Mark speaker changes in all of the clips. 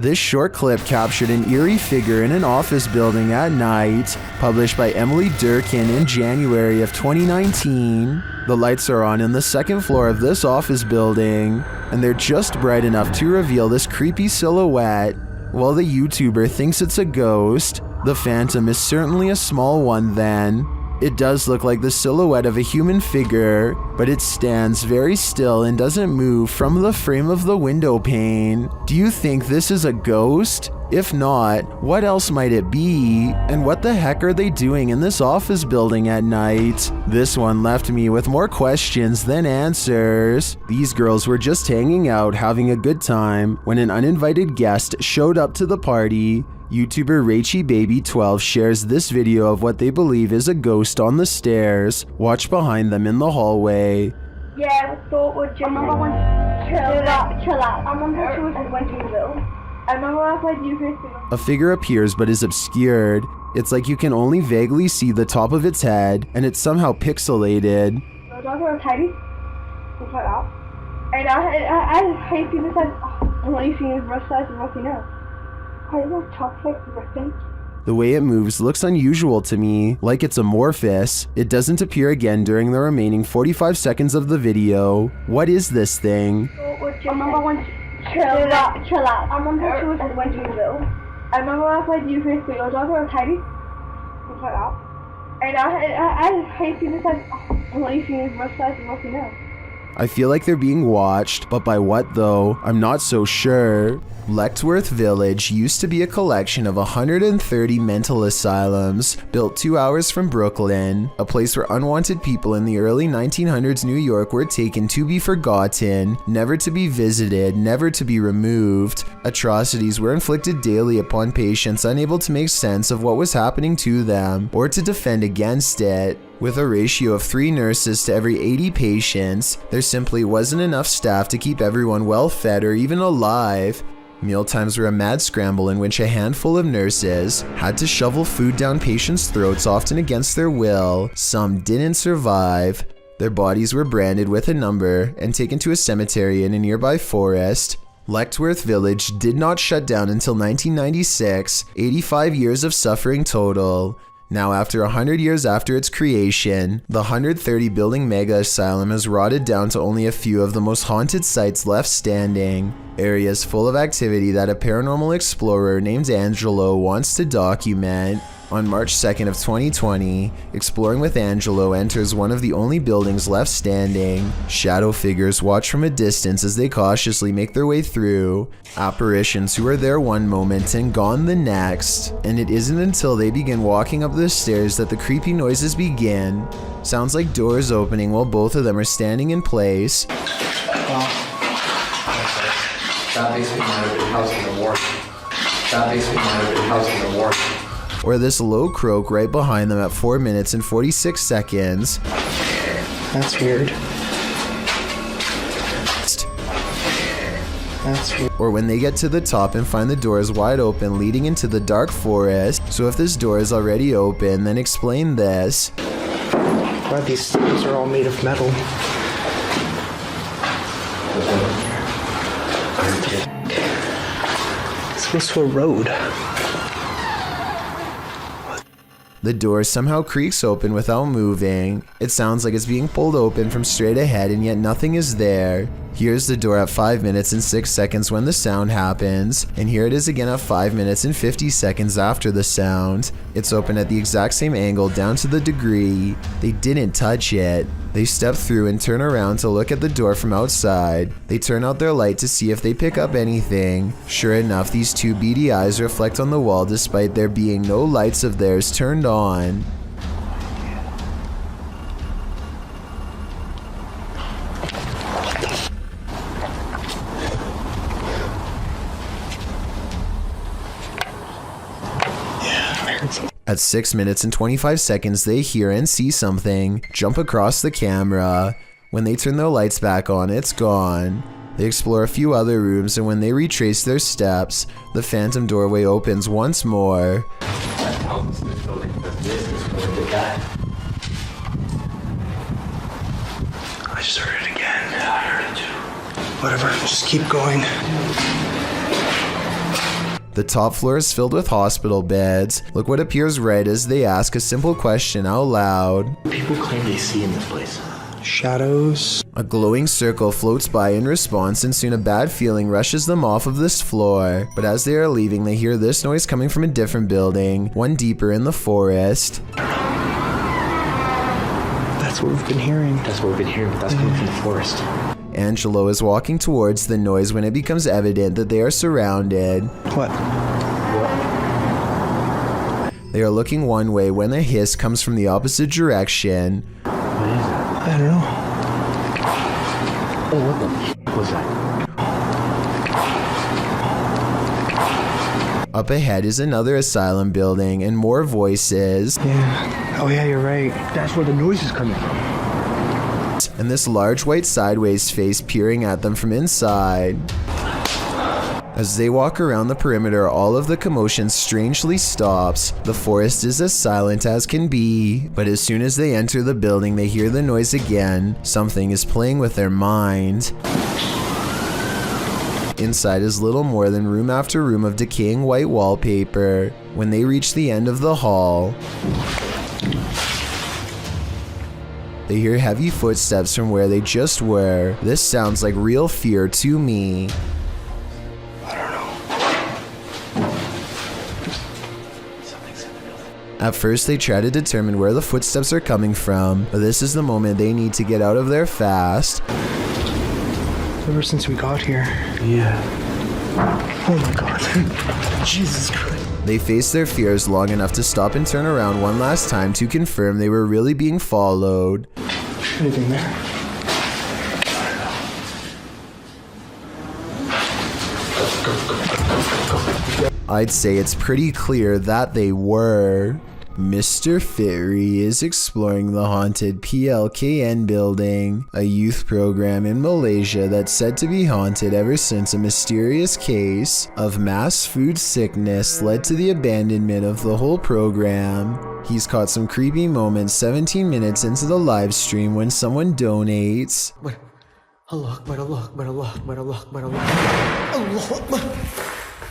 Speaker 1: This short clip captured an eerie figure in an office building at night, published by Emily Durkin in January of 2019. The lights are on in the second floor of this office building, and they're just bright enough to reveal this creepy silhouette. While the YouTuber thinks it's a ghost, the phantom is certainly a small one then. It does look like the silhouette of a human figure, but it stands very still and doesn't move from the frame of the window pane. Do you think this is a ghost? If not, what else might it be? And what the heck are they doing in this office building at night? This one left me with more questions than answers. These girls were just hanging out, having a good time, when an uninvited guest showed up to the party. YouTuber RachyBaby12 shares this video of what they believe is a ghost on the stairs. Watch behind them in the hallway.
Speaker 2: Yeah, we thought we'd just... I remember when... Chill out. I remember she was when she was little. I remember I played you.
Speaker 1: A figure appears but is obscured. It's like you can only vaguely see the top of its head, and it's somehow pixelated.
Speaker 2: The dogs are tiny. Just like that. And I hate people that... I'm only seeing his breast size and nothing else. I love chocolate ripping.
Speaker 1: The way it moves looks unusual to me, like it's amorphous. It doesn't appear again during the remaining 45 seconds of the video. What is this thing?
Speaker 2: I remember when... Chill out. I remember she was when she was little. I remember I played you first, but your dogs were tiny. Just like that. And I hate people that... I'm only seeing his breast size and nothing else.
Speaker 1: I feel like they're being watched, but by what though? I'm not so sure. Letchworth Village used to be a collection of 130 mental asylums, built 2 hours from Brooklyn, a place where unwanted people in the early 1900s New York were taken to be forgotten, never to be visited, never to be removed. Atrocities were inflicted daily upon patients unable to make sense of what was happening to them, or to defend against it. With a ratio of 3 nurses to every 80 patients, there simply wasn't enough staff to keep everyone well fed or even alive. Mealtimes were a mad scramble in which a handful of nurses had to shovel food down patients' throats, often against their will. Some didn't survive. Their bodies were branded with a number and taken to a cemetery in a nearby forest. Letchworth Village did not shut down until 1996, 85 years of suffering total. Now, after 100 years after its creation, the 130-building mega asylum has rotted down to only a few of the most haunted sites left standing. Areas full of activity that a paranormal explorer named Angelo wants to document. On March 2nd of 2020, Exploring with Angelo enters one of the only buildings left standing. Shadow figures watch from a distance as they cautiously make their way through. Apparitions who are there one moment and gone the next. And it isn't until they begin walking up the stairs that the creepy noises begin. Sounds like doors opening while both of them are standing in place.
Speaker 3: That basement might have been housing the warden. That basement might have been housing the warden.
Speaker 1: Or this low croak right behind them at 4 minutes and 46 seconds.
Speaker 4: That's weird. That's weird.
Speaker 1: Or when they get to the top and find the doors wide open leading into the dark forest. So if this door is already open, then explain this.
Speaker 4: Why these stairs are all made of metal. This goes to a road.
Speaker 1: The door somehow creaks open without moving. It sounds like it's being pulled open from straight ahead, and yet nothing is there. Here's the door at 5 minutes and 6 seconds when the sound happens, and here it is again at 5 minutes and 50 seconds after the sound. It's open at the exact same angle down to the degree. They didn't touch it. They step through and turn around to look at the door from outside. They turn out their light to see if they pick up anything. Sure enough, these two beady eyes reflect on the wall despite there being no lights of theirs turned on. At 6 minutes and 25 seconds, they hear and see something jump across the camera. When they turn their lights back on, it's gone. They explore a few other rooms, and when they retrace their steps, the phantom doorway opens once more.
Speaker 3: I
Speaker 4: just heard it again. Yeah, I heard it too. Whatever, just keep going.
Speaker 1: The top floor is filled with hospital beds. Look what appears right as they ask a simple question out loud.
Speaker 5: People claim they see in this place.
Speaker 4: Shadows.
Speaker 1: A glowing circle floats by in response, and soon a bad feeling rushes them off of this floor. But as they are leaving, they hear this noise coming from a different building, one deeper in the forest.
Speaker 4: That's what we've been hearing.
Speaker 5: That's what we've been hearing, but that's coming from the forest.
Speaker 1: Angelo is walking towards the noise when it becomes evident that they are surrounded.
Speaker 4: What?
Speaker 1: They are looking one way when a hiss comes from the opposite direction.
Speaker 4: I don't know.
Speaker 5: Oh, what the was that?
Speaker 1: Up ahead is another asylum building and more voices.
Speaker 4: Yeah. Oh yeah, you're right.
Speaker 5: That's where the noise is coming from.
Speaker 1: And this large white sideways face peering at them from inside. As they walk around the perimeter, all of the commotion strangely stops. The forest is as silent as can be, but as soon as they enter the building, they hear the noise again. Something is playing with their mind. Inside is little more than room after room of decaying white wallpaper. When they reach the end of the hall, they hear heavy footsteps from where they just were. This sounds like real fear to me. At first, they try to determine where the footsteps are coming from, but this is the moment they need to get out of there fast.
Speaker 4: Ever since we got here.
Speaker 5: Yeah.
Speaker 4: Oh my god. Jesus Christ.
Speaker 1: They face their fears long enough to stop and turn around one last time to confirm they were really being followed.
Speaker 4: Anything there?
Speaker 1: I'd say it's pretty clear that they were. Mr. Fitry is exploring the haunted PLKN building, a youth program in Malaysia that's said to be haunted ever since a mysterious case of mass food sickness led to the abandonment of the whole program. He's caught some creepy moments 17 minutes into the live stream when someone donates.
Speaker 5: Allah Akbar, Allah Akbar, Allah Akbar, Allah Akbar, Allah Akbar.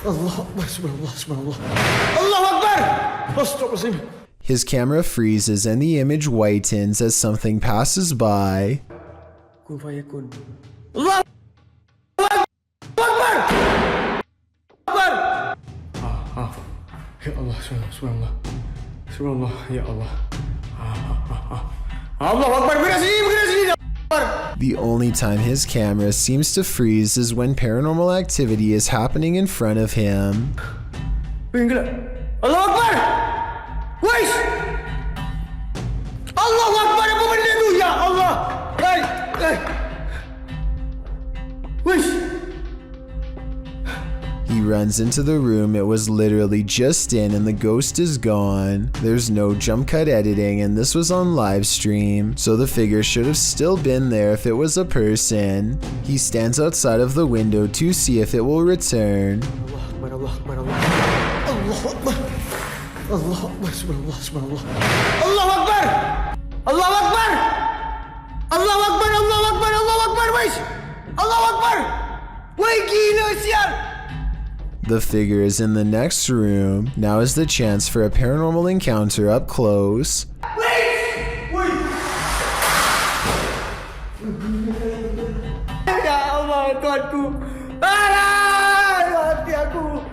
Speaker 5: Allah Akbar, subhanallah, subhanallah. Allah Akbar! Astaghfirullah.
Speaker 1: His camera freezes and the image whitens as something passes by.
Speaker 5: Kun fayakun. Allah Akbar! Akbar! Ya Allah, subhanallah. Subhanallah, ya Allah. Allah Akbar, begini sini.
Speaker 1: The only time his camera seems to freeze is when paranormal activity is happening in front of him.
Speaker 5: Allah Akbar! Wais! Allah Akbar, apa benda tu? Ya Allah! Wais!
Speaker 1: He runs into the room it was literally just in and the ghost is gone. There's no jump cut editing and this was on live stream, so the figure should have still been there if it was a person. He stands outside of the window to see if it will return.
Speaker 5: Allah Akbar, Allah Akbar, Allah Akbar. Allah Akbar, subhanallah, subhanallah. Allah Akbar! Allah Akbar! Allah Akbar, Allah Akbar, Allah Akbar, wais! Allah Akbar! Wai gila sial!
Speaker 1: The figure is in the next room. Now is the chance for a paranormal encounter up close.
Speaker 5: Wait! Wait! Ya Allah, Tuhanku! Hati aku!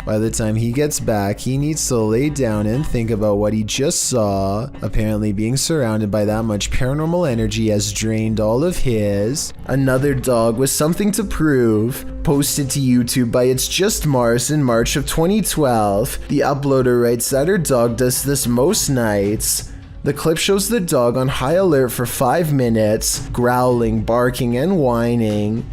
Speaker 1: By the time he gets back, he needs to lay down and think about what he just saw. Apparently being surrounded by that much paranormal energy has drained all of his. Another dog with something to prove. Posted to YouTube by It's Just Mars in March of 2012. The uploader writes that her dog does this most nights. The clip shows the dog on high alert for 5 minutes, growling, barking, and whining.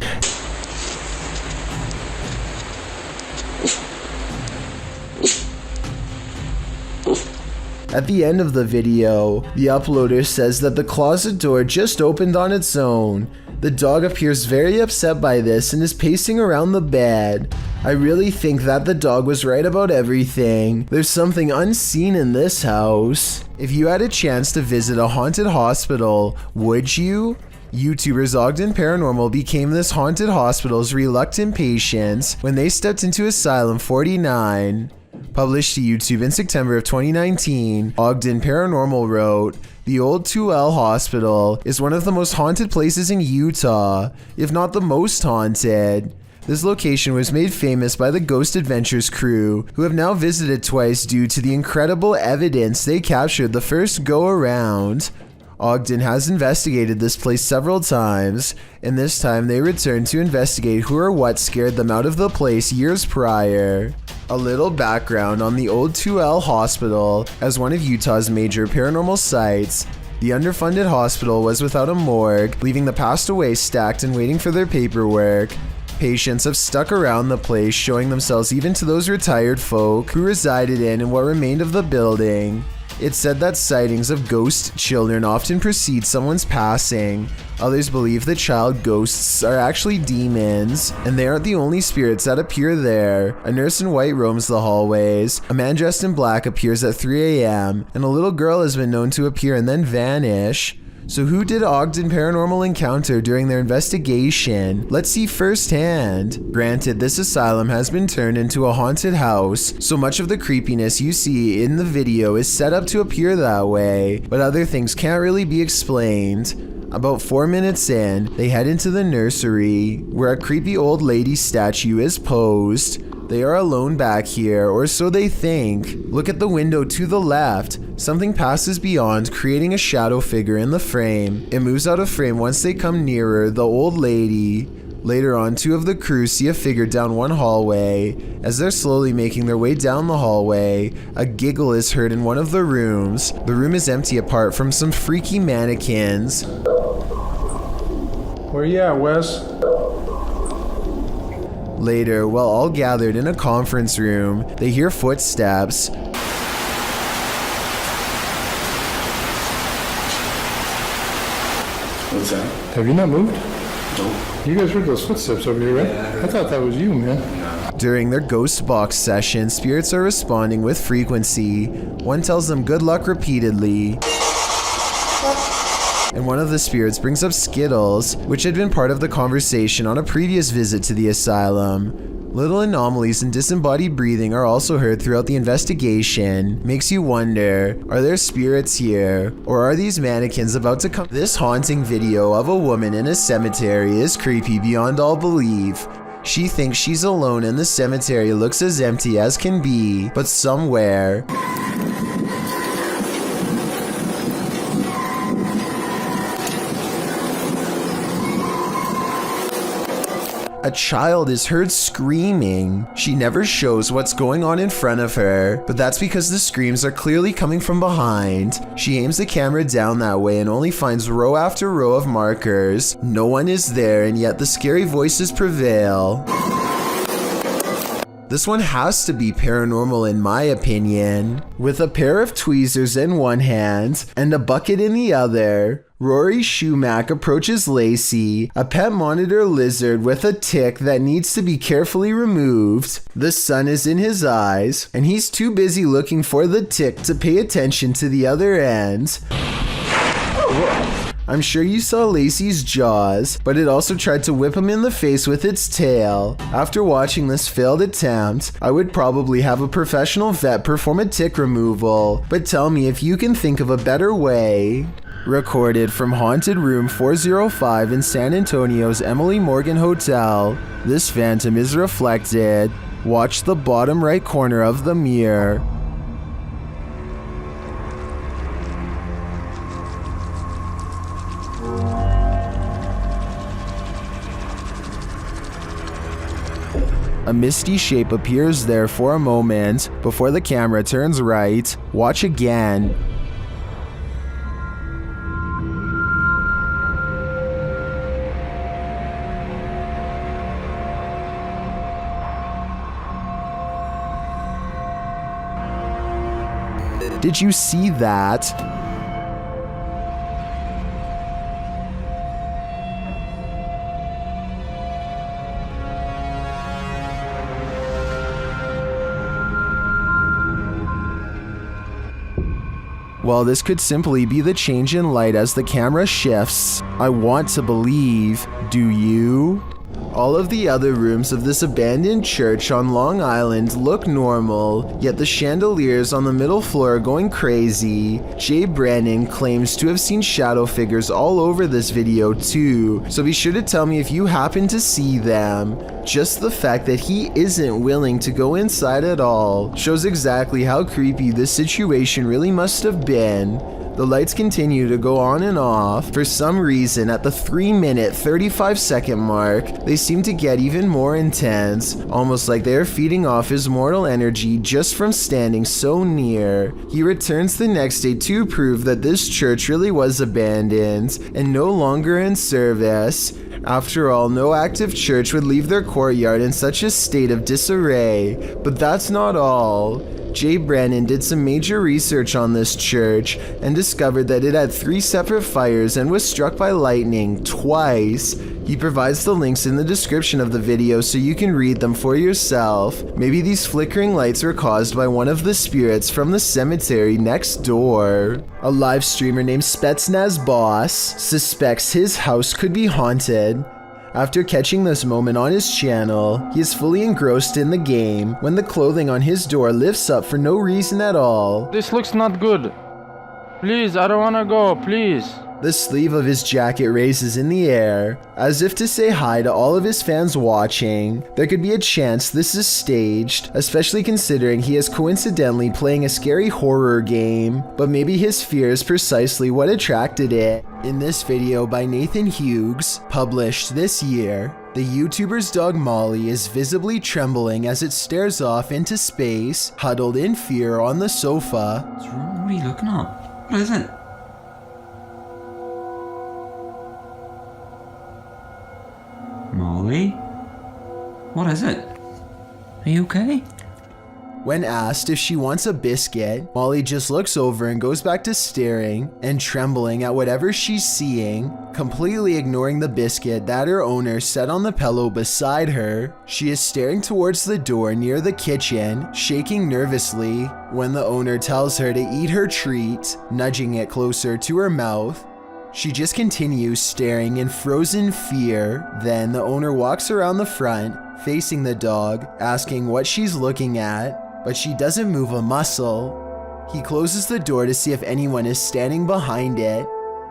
Speaker 1: At the end of the video, the uploader says that the closet door just opened on its own. The dog appears very upset by this and is pacing around the bed. I really think that the dog was right about everything. There's something unseen in this house. If you had a chance to visit a haunted hospital, would you? YouTubers Ogden Paranormal became this haunted hospital's reluctant patients when they stepped into Asylum 49. Published to YouTube in September of 2019, Ogden Paranormal wrote, "The old 2L Hospital is one of the most haunted places in Utah, if not the most haunted. This location was made famous by the Ghost Adventures crew, who have now visited twice due to the incredible evidence they captured the first go-around. Ogden has investigated this place several times, and this time they returned to investigate who or what scared them out of the place years prior." A little background on the old 2L Hospital. As one of Utah's major paranormal sites, the underfunded hospital was without a morgue, leaving the passed away stacked and waiting for their paperwork. Patients have stuck around the place, showing themselves even to those retired folk who resided in and what remained of the building. It's said that sightings of ghost children often precede someone's passing. Others believe the child ghosts are actually demons, and they aren't the only spirits that appear there. A nurse in white roams the hallways, a man dressed in black appears at 3 a.m., and a little girl has been known to appear and then vanish. So who did Ogden Paranormal encounter during their investigation? Let's see firsthand. Granted, this asylum has been turned into a haunted house, so much of the creepiness you see in the video is set up to appear that way, but other things can't really be explained. About 4 minutes in, they head into the nursery, where a creepy old lady statue is posed. They are alone back here, or so they think. Look at the window to the left. Something passes beyond, creating a shadow figure in the frame. It moves out of frame once they come nearer the old lady. Later on, two of the crew see a figure down one hallway. As they're slowly making their way down the hallway, a giggle is heard in one of the rooms. The room is empty apart from some freaky mannequins.
Speaker 6: Where you at, Wes?
Speaker 1: Later, while all gathered in a conference room, they hear footsteps.
Speaker 6: What's that? Have you not moved? No. You guys heard those footsteps over here, right?
Speaker 3: Yeah,
Speaker 6: I thought that was you, man.
Speaker 1: During their ghost box session, spirits are responding with frequency. One tells them good luck repeatedly, and one of the spirits brings up Skittles, which had been part of the conversation on a previous visit to the asylum. Little anomalies and disembodied breathing are also heard throughout the investigation. Makes you wonder, are there spirits here? Or are these mannequins about to come? This haunting video of a woman in a cemetery is creepy beyond all belief. She thinks she's alone and the cemetery looks as empty as can be, but somewhere a child is heard screaming. She never shows what's going on in front of her, but that's because the screams are clearly coming from behind. She aims the camera down that way and only finds row after row of markers. No one is there, and yet the scary voices prevail. This one has to be paranormal in my opinion. With a pair of tweezers in one hand and a bucket in the other, Rory Shumack approaches Lacey, a pet monitor lizard with a tick that needs to be carefully removed. The sun is in his eyes, and he's too busy looking for the tick to pay attention to the other end. I'm sure you saw Lacey's jaws, but it also tried to whip him in the face with its tail. After watching this failed attempt, I would probably have a professional vet perform a tick removal, but tell me if you can think of a better way. Recorded from Haunted Room 405 in San Antonio's Emily Morgan Hotel, this phantom is reflected. Watch the bottom right corner of the mirror. A misty shape appears there for a moment before the camera turns right. Watch again. Did you see that? While this could simply be the change in light as the camera shifts, I want to believe. Do you? All of the other rooms of this abandoned church on Long Island look normal, yet the chandeliers on the middle floor are going crazy. Jay Brennan claims to have seen shadow figures all over this video too, so be sure to tell me if you happen to see them. Just the fact that he isn't willing to go inside at all shows exactly how creepy this situation really must have been. The lights continue to go on and off. For some reason, at the 3-minute 35-second mark, they seem to get even more intense, almost like they are feeding off his mortal energy just from standing so near. He returns the next day to prove that this church really was abandoned and no longer in service. After all, no active church would leave their courtyard in such a state of disarray. But that's not all. Jay Brennan did some major research on this church and discovered that it had 3 separate fires and was struck by lightning twice. He provides the links in the description of the video so you can read them for yourself. Maybe these flickering lights were caused by one of the spirits from the cemetery next door. A live streamer named Spetsnaz Boss suspects his house could be haunted. After catching this moment on his channel, he is fully engrossed in the game when the clothing on his door lifts up for no reason at all.
Speaker 7: This looks not good. Please, I don't wanna go, please.
Speaker 1: The sleeve of his jacket raises in the air, as if to say hi to all of his fans watching. There could be a chance this is staged, especially considering he is coincidentally playing a scary horror game, but maybe his fear is precisely what attracted it. In this video by Nathan Hughes, published this year, the YouTuber's dog Molly is visibly trembling as it stares off into space, huddled in fear on the sofa.
Speaker 8: What's wrong? What are you looking at? What is it? Molly? What is it? Are you okay?
Speaker 1: When asked if she wants a biscuit, Molly just looks over and goes back to staring and trembling at whatever she's seeing, completely ignoring the biscuit that her owner set on the pillow beside her. She is staring towards the door near the kitchen, shaking nervously, when the owner tells her to eat her treat, nudging it closer to her mouth. She just continues staring in frozen fear. Then the owner walks around the front, facing the dog, asking what she's looking at, but she doesn't move a muscle. He closes the door to see if anyone is standing behind it.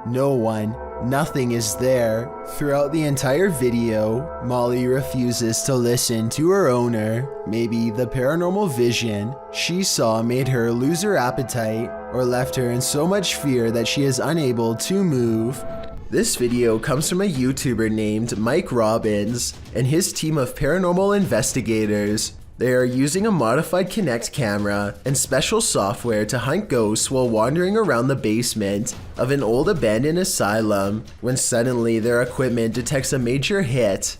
Speaker 1: No one. Nothing is there. Throughout the entire video, Molly refuses to listen to her owner. Maybe the paranormal vision she saw made her lose her appetite or left her in so much fear that she is unable to move. This video comes from a YouTuber named Mike Robbins and his team of paranormal investigators. They are using a modified Kinect camera and special software to hunt ghosts while wandering around the basement of an old abandoned asylum when suddenly their equipment detects a major hit.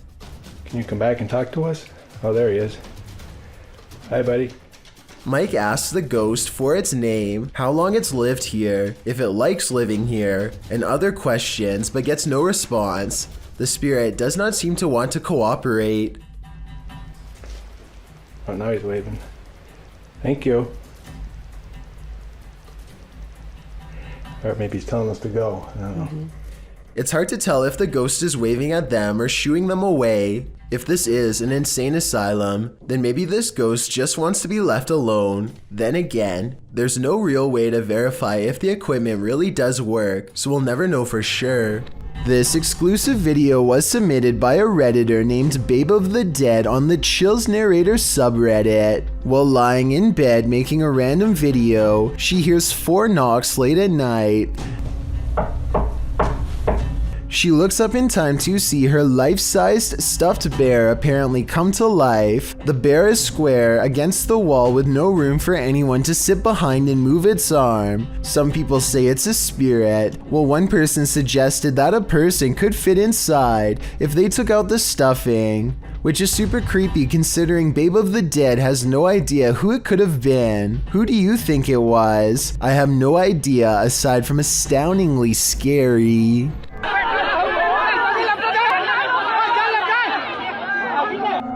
Speaker 6: Can you come back and talk to us? Oh, there he is. Hi, buddy.
Speaker 1: Mike asks the ghost for its name, how long it's lived here, if it likes living here, and other questions, but gets no response. The spirit does not seem to want to cooperate.
Speaker 6: Oh, now he's waving. Thank you. Or maybe he's telling us to go. I don't know.
Speaker 1: It's hard to tell if the ghost is waving at them or shooing them away. If this is an insane asylum, then maybe this ghost just wants to be left alone. Then again, there's no real way to verify if the equipment really does work, so we'll never know for sure. This exclusive video was submitted by a Redditor named Babe of the Dead on the Chills Narrator subreddit. While lying in bed making a random video, she hears 4 knocks late at night. She looks up in time to see her life-sized stuffed bear apparently come to life. The bear is square against the wall with no room for anyone to sit behind and move its arm. Some people say it's a spirit, while one person suggested that a person could fit inside if they took out the stuffing, which is super creepy considering Babe of the Dead has no idea who it could have been. Who do you think it was? I have no idea aside from astoundingly scary.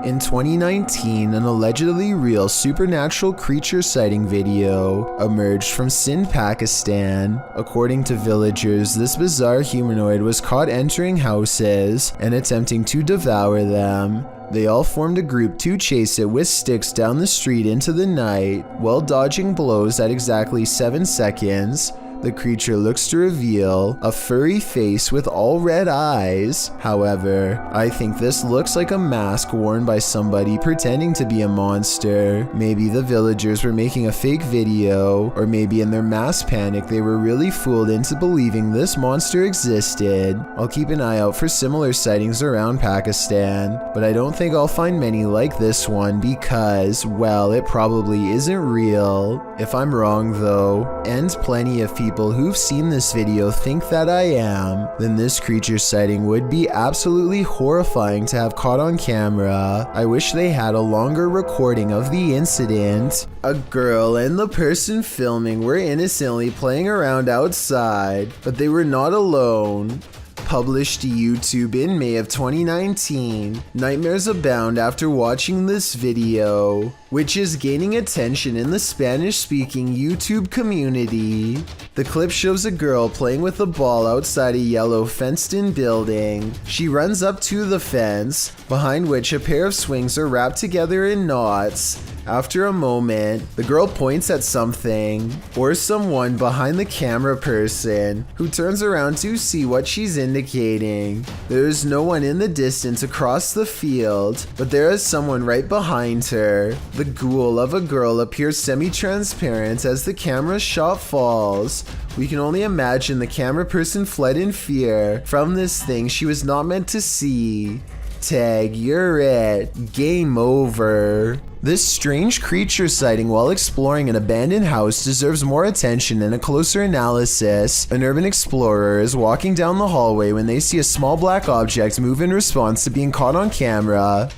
Speaker 1: In 2019, an allegedly real supernatural creature sighting video emerged from Sindh, Pakistan. According to villagers, this bizarre humanoid was caught entering houses and attempting to devour them. They all formed a group to chase it with sticks down the street into the night, while dodging blows at exactly 7 seconds. The creature looks to reveal a furry face with all red eyes. However, I think this looks like a mask worn by somebody pretending to be a monster. Maybe the villagers were making a fake video, or maybe in their mass panic they were really fooled into believing this monster existed. I'll keep an eye out for similar sightings around Pakistan, but I don't think I'll find many like this one because, well, it probably isn't real. If I'm wrong though, and plenty of people who've seen this video think that I am, then this creature sighting would be absolutely horrifying to have caught on camera. I wish they had a longer recording of the incident. A girl and the person filming were innocently playing around outside, but they were not alone. Published to YouTube in May of 2019, nightmares abound after watching this video, which is gaining attention in the Spanish-speaking YouTube community. The clip shows a girl playing with a ball outside a yellow fenced-in building. She runs up to the fence, behind which a pair of swings are wrapped together in knots. After a moment, the girl points at something or someone behind the camera person, who turns around to see what she's indicating. There is no one in the distance across the field, but there is someone right behind her. The ghoul of a girl appears semi-transparent as the camera shot falls. We can only imagine the camera person fled in fear from this thing she was not meant to see. Tag, you're it. Game over. This strange creature sighting while exploring an abandoned house deserves more attention and a closer analysis. An urban explorer is walking down the hallway when they see a small black object move in response to being caught on camera.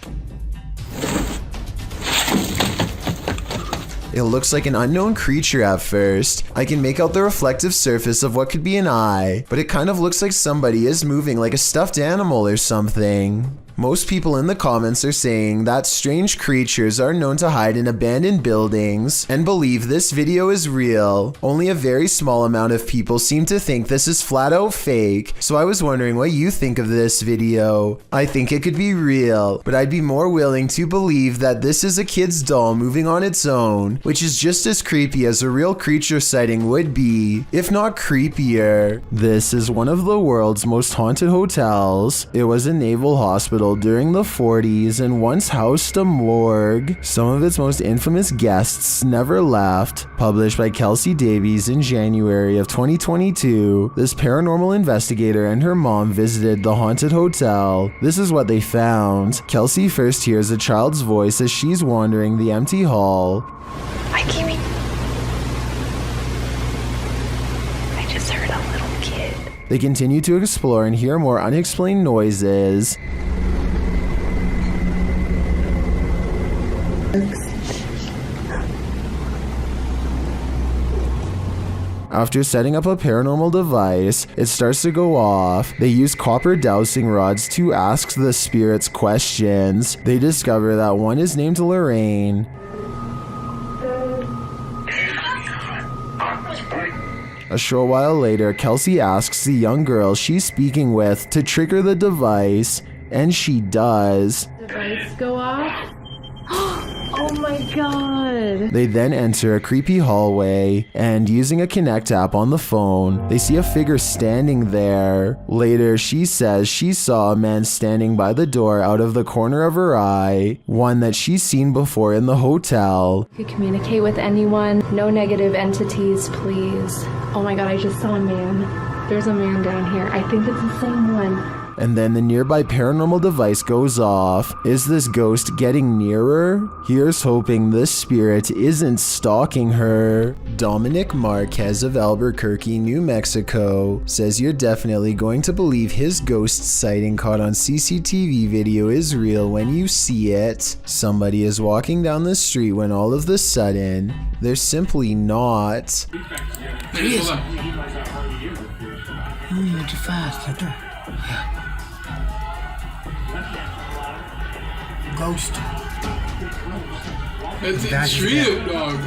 Speaker 1: It looks like an unknown creature at first. I can make out the reflective surface of what could be an eye, but it kind of looks like somebody is moving like a stuffed animal or something. Most people in the comments are saying that strange creatures are known to hide in abandoned buildings and believe this video is real. Only a very small amount of people seem to think this is flat out fake, so I was wondering what you think of this video. I think it could be real, but I'd be more willing to believe that this is a kid's doll moving on its own, which is just as creepy as a real creature sighting would be, if not creepier. This is one of the world's most haunted hotels. It was a naval hospital during the 40s and once housed a morgue. Some of its most infamous guests never left. Published by Kelsey Davies in January of 2022, this paranormal investigator and her mom visited the haunted hotel. This is what they found. Kelsey first hears a child's voice as she's wandering the empty hall.
Speaker 9: Hi, Kimmy. I just heard a little kid.
Speaker 1: They continue to explore and hear more unexplained noises. After setting up a paranormal device, it starts to go off. They use copper dowsing rods to ask the spirits questions. They discover that one is named Lorraine. A short while later, Kelsey asks the young girl she's speaking with to trigger the device, and she does.
Speaker 10: Device go off? Oh my god.
Speaker 1: They then enter a creepy hallway, and using a Connect app on the phone, they see a figure standing there. Later, she says she saw a man standing by the door out of the corner of her eye, one that she's seen before in the hotel.
Speaker 10: If you communicate with anyone, no negative entities, please. Oh my god, I just saw a man. There's a man down here. I think it's the same one.
Speaker 1: And then the nearby paranormal device goes off. Is this ghost getting nearer? Here's hoping this spirit isn't stalking her. Dominic Marquez of Albuquerque, New Mexico says you're definitely going to believe his ghost sighting caught on CCTV video is real when you see it. Somebody is walking down the street when all of a sudden, they're simply not.
Speaker 5: He is. Too fast. ghost.
Speaker 6: That's a trip, dog.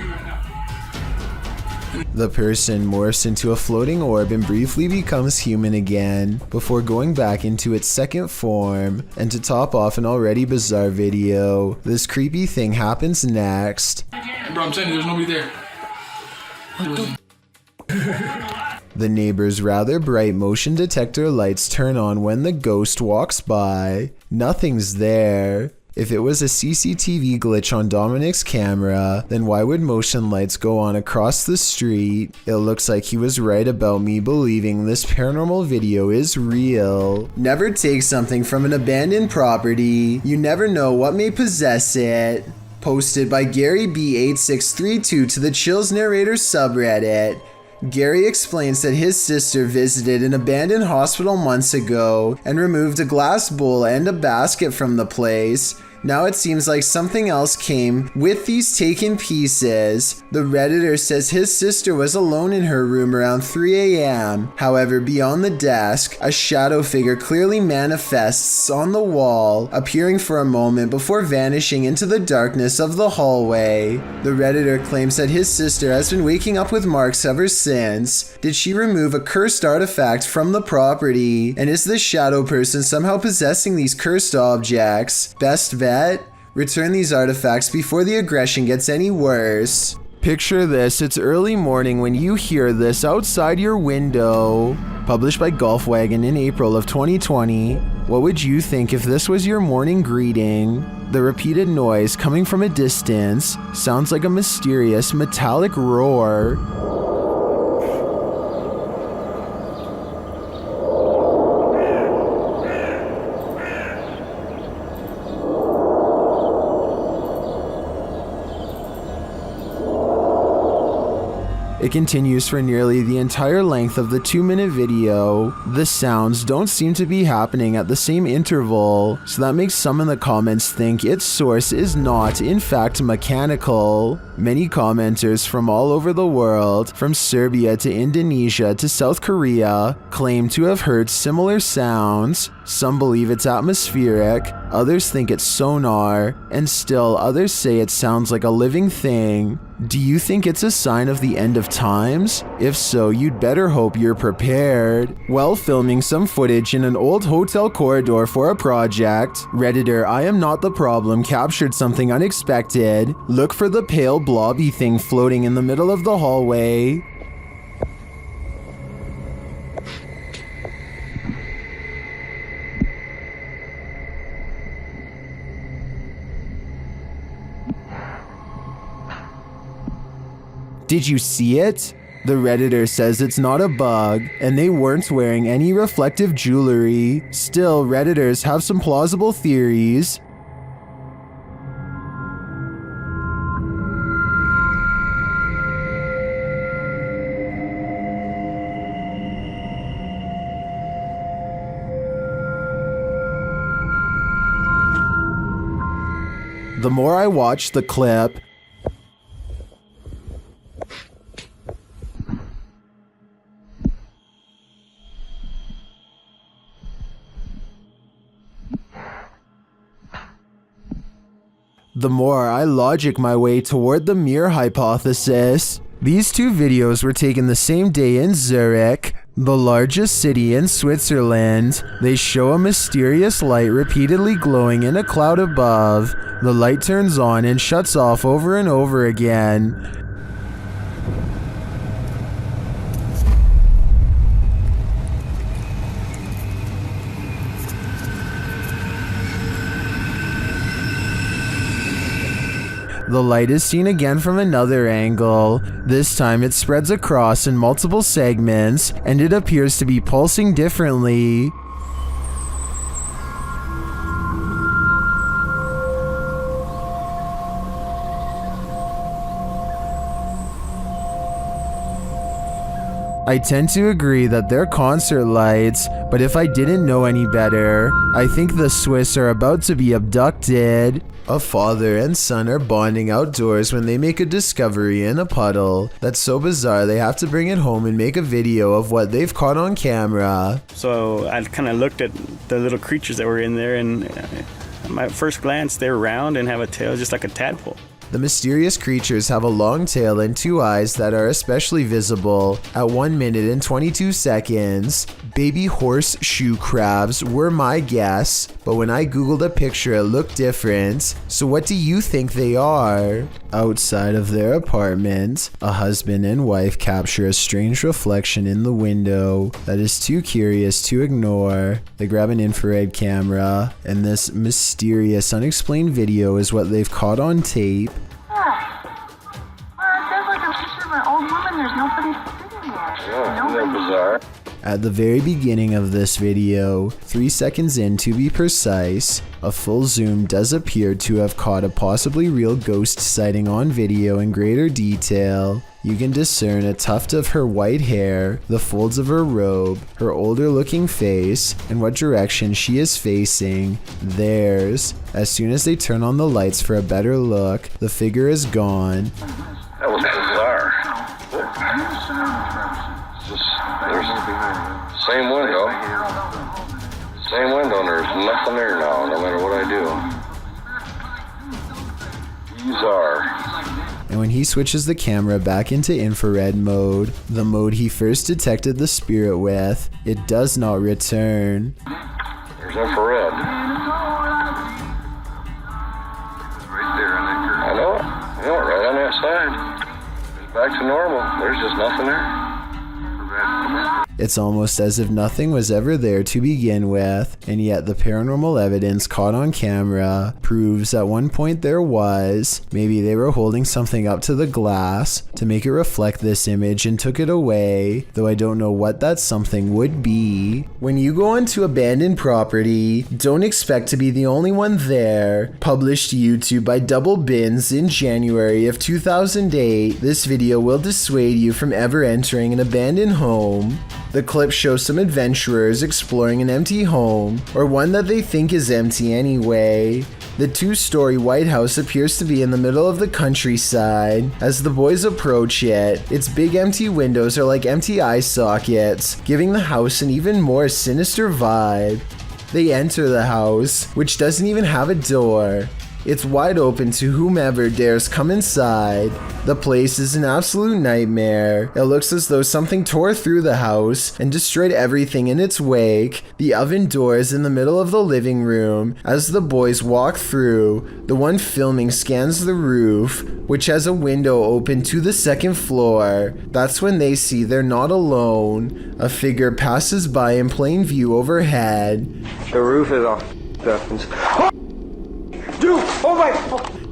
Speaker 1: The person morphs into a floating orb and briefly becomes human again, before going back into its second form. And to top off an already bizarre video, this creepy thing happens next.
Speaker 6: Bro, I'm telling you, there's nobody there.
Speaker 1: The neighbor's rather bright motion detector lights turn on when the ghost walks by. Nothing's there. If it was a CCTV glitch on Dominic's camera, then why would motion lights go on across the street? It looks like he was right about me believing this paranormal video is real. Never take something from an abandoned property. You never know what may possess it. Posted by Gary B8632 to the Chills Narrator subreddit. Gary explains that his sister visited an abandoned hospital months ago and removed a glass bowl and a basket from the place. Now it seems like something else came with these taken pieces. The Redditor says his sister was alone in her room around 3 a.m. However, beyond the desk, a shadow figure clearly manifests on the wall, appearing for a moment before vanishing into the darkness of the hallway. The Redditor claims that his sister has been waking up with marks ever since. Did she remove a cursed artifact from the property? And is this shadow person somehow possessing these cursed objects? Best bet? Return these artifacts before the aggression gets any worse. Picture this, it's early morning when you hear this outside your window. Published by Golfwagon in April of 2020. What would you think if this was your morning greeting? The repeated noise coming from a distance sounds like a mysterious metallic roar. It continues for nearly the entire length of the 2-minute video. The sounds don't seem to be happening at the same interval, so that makes some in the comments think its source is not, in fact, mechanical. Many commenters from all over the world, from Serbia to Indonesia to South Korea, claim to have heard similar sounds. Some believe it's atmospheric, others think it's sonar, and still others say it sounds like a living thing. Do you think it's a sign of the end of times? If so, you'd better hope you're prepared. While filming some footage in an old hotel corridor for a project, Redditor I Am Not the Problem captured something unexpected. Look for the pale blobby thing floating in the middle of the hallway. Did you see it? The Redditor says it's not a bug, and they weren't wearing any reflective jewelry. Still, Redditors have some plausible theories. The more I watch the clip, the more I logic my way toward the mirror hypothesis. These two videos were taken the same day in Zurich, the largest city in Switzerland. They show a mysterious light repeatedly glowing in a cloud above. The light turns on and shuts off over and over again. The light is seen again from another angle. This time it spreads across in multiple segments, and it appears to be pulsing differently. I tend to agree that they're concert lights, but if I didn't know any better, I think the Swiss are about to be abducted. A father and son are bonding outdoors when they make a discovery in a puddle that's so bizarre they have to bring it home and make a video of what they've caught on camera.
Speaker 11: So I kind of looked at the little creatures that were in there, and My first glance, they're round and have a tail just like a tadpole.
Speaker 1: The mysterious creatures have a long tail and 2 eyes that are especially visible at 1 minute and 22 seconds. Baby horseshoe crabs were my guess, but when I googled a picture it looked different. So what do you think they are? Outside of their apartment, a husband and wife capture a strange reflection in the window that is too curious to ignore. They grab an infrared camera, and this mysterious unexplained video is what they've caught on tape. At the very beginning of this video, 3 seconds in to be precise, a full zoom does appear to have caught a possibly real ghost sighting on video in greater detail. You can discern a tuft of her white hair, the folds of her robe, her older looking face, and what direction she is facing, theirs. As soon as they turn on the lights for a better look, the figure is gone.
Speaker 12: That was bizarre. Same window. Same window, and there's nothing there now, no matter what I do. Bizarre.
Speaker 1: And when he switches the camera back into infrared mode, the mode he first detected the spirit with, it does not return.
Speaker 12: There's infrared. Right there on that curve. I know it. Right on that side. It's back to normal. There's just nothing there.
Speaker 1: It's almost as if nothing was ever there to begin with, and yet the paranormal evidence caught on camera proves at one point there was. Maybe they were holding something up to the glass to make it reflect this image and took it away, though I don't know what that something would be. When you go onto abandoned property, don't expect to be the only one there. Published to YouTube by Double Bins in January of 2008, this video will dissuade you from ever entering an abandoned home. The clip shows some adventurers exploring an empty home, or one that they think is empty anyway. The 2-story White House appears to be in the middle of the countryside. As the boys approach it, its big empty windows are like empty eye sockets, giving the house an even more sinister vibe. They enter the house, which doesn't even have a door. It's wide open to whomever dares come inside. The place is an absolute nightmare. It looks as though something tore through the house and destroyed everything in its wake. The oven door is in the middle of the living room. As the boys walk through, the one filming scans the roof, which has a window open to the 2nd floor. That's when they see they're not alone. A figure passes by in plain view overhead.
Speaker 5: The roof is off. Dude, oh my!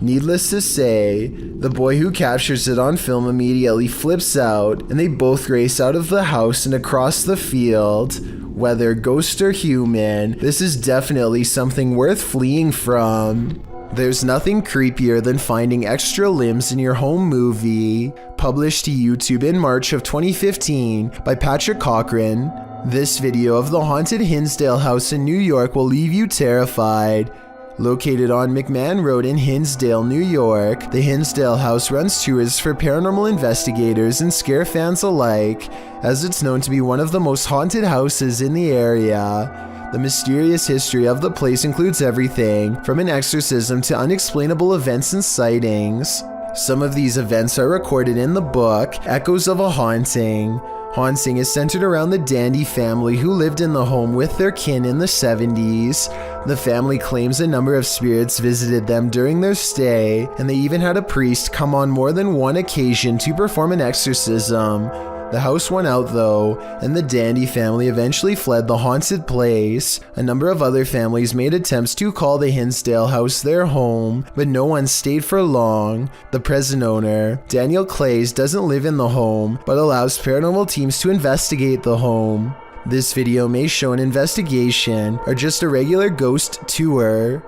Speaker 1: Needless to say, the boy who captures it on film immediately flips out, and they both race out of the house and across the field. Whether ghost or human, this is definitely something worth fleeing from. There's nothing creepier than finding extra limbs in your home movie. Published to YouTube in March of 2015 by Patrick Cochran. This video of the haunted Hinsdale House in New York will leave you terrified. Located on McMahon Road in Hinsdale, New York, the Hinsdale House runs tours for paranormal investigators and scare fans alike, as it's known to be one of the most haunted houses in the area. The mysterious history of the place includes everything from an exorcism to unexplainable events and sightings. Some of these events are recorded in the book Echoes of a Haunting. Haunting is centered around the Dandy family who lived in the home with their kin in the 70s. The family claims a number of spirits visited them during their stay, and they even had a priest come on more than one occasion to perform an exorcism. The house won out though, and the Dandy family eventually fled the haunted place. A number of other families made attempts to call the Hinsdale house their home, but no one stayed for long. The present owner, Daniel Clays, doesn't live in the home, but allows paranormal teams to investigate the home. This video may show an investigation or just a regular ghost tour.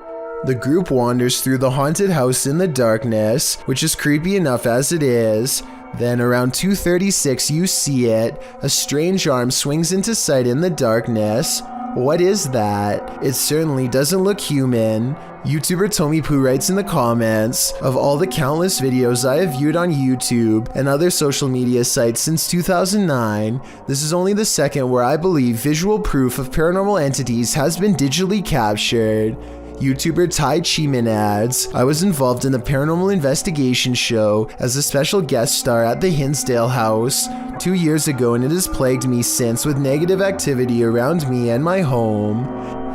Speaker 1: The group wanders through the haunted house in the darkness, which is creepy enough as it is. Then around 2:36 you see it. A strange arm swings into sight in the darkness. What is that? It certainly doesn't look human. YouTuber Tommy Poo writes in the comments, of all the countless videos I have viewed on YouTube and other social media sites since 2009, this is only the second where I believe visual proof of paranormal entities has been digitally captured. YouTuber Ty Cheeman adds, I was involved in the Paranormal Investigation show as a special guest star at the Hinsdale House 2 years ago, and it has plagued me since with negative activity around me and my home.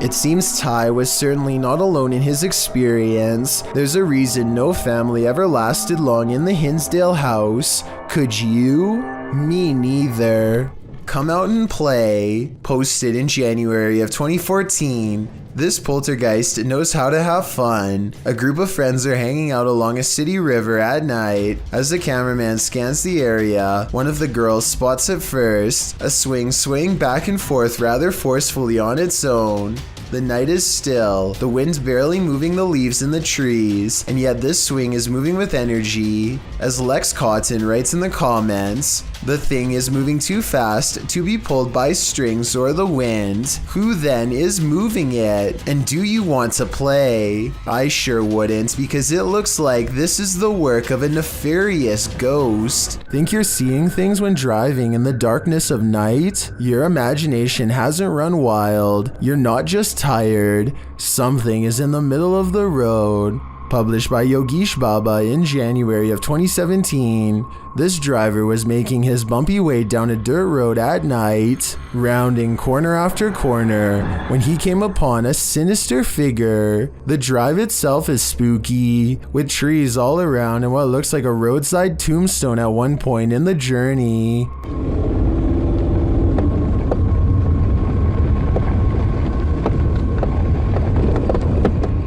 Speaker 1: It seems Ty was certainly not alone in his experience. There's a reason no family ever lasted long in the Hinsdale House. Could you? Me neither. Come Out and Play, posted in January of 2014. This poltergeist knows how to have fun. A group of friends are hanging out along a city river at night. As the cameraman scans the area, one of the girls spots at first a swing swaying back and forth rather forcefully on its own. The night is still, the wind barely moving the leaves in the trees, and yet this swing is moving with energy. As Lex Cotton writes in the comments, the thing is moving too fast to be pulled by strings or the wind. Who then is moving it? And do you want to play? I sure wouldn't, because it looks like this is the work of a nefarious ghost. Think you're seeing things when driving in the darkness of night? Your imagination hasn't run wild. You're not just tired. Something is in the middle of the road. Published by Yogesh Baba in January of 2017, this driver was making his bumpy way down a dirt road at night, rounding corner after corner, when he came upon a sinister figure. The drive itself is spooky, with trees all around and what looks like a roadside tombstone at one point in the journey.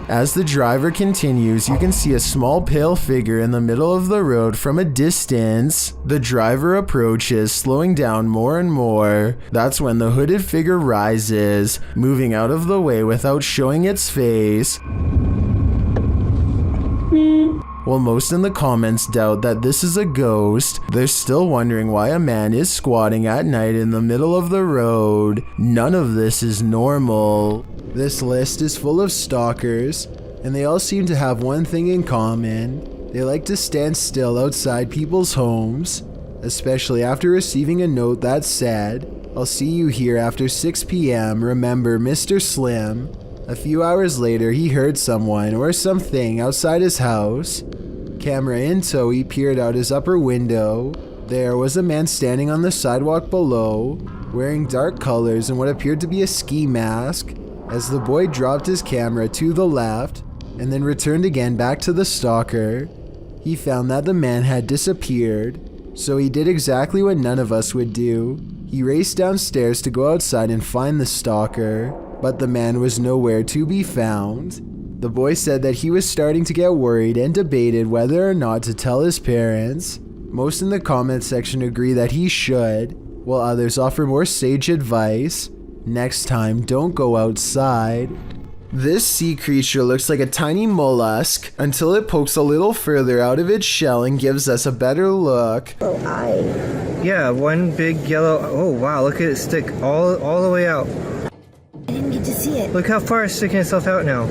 Speaker 1: As the driver continues, you can see a small pale figure in the middle of the road from a distance. The driver approaches, slowing down more and more. That's when the hooded figure rises, moving out of the way without showing its face. While most in the comments doubt that this is a ghost, they're still wondering why a man is squatting at night in the middle of the road. None of this is normal. This list is full of stalkers, and they all seem to have one thing in common. They like to stand still outside people's homes, especially after receiving a note that said, "I'll see you here after 6 p.m. Remember, Mr. Slim." A few hours later, he heard someone or something outside his house. Camera in tow, he peered out his upper window. There was a man standing on the sidewalk below, wearing dark colors and what appeared to be a ski mask. As the boy dropped his camera to the left and then returned again back to the stalker, he found that the man had disappeared. So he did exactly what none of us would do. He raced downstairs to go outside and find the stalker, but the man was nowhere to be found. The boy said that he was starting to get worried and debated whether or not to tell his parents. Most in the comment section agree that he should, while others offer more sage advice. Next time, don't go outside. This sea creature looks like a tiny mollusk until it pokes a little further out of its shell and gives us a better look.
Speaker 5: Oh, yeah, one big yellow. Oh wow, look at it stick all the way out.
Speaker 9: I didn't get to see it.
Speaker 5: Look how far it's sticking itself out now.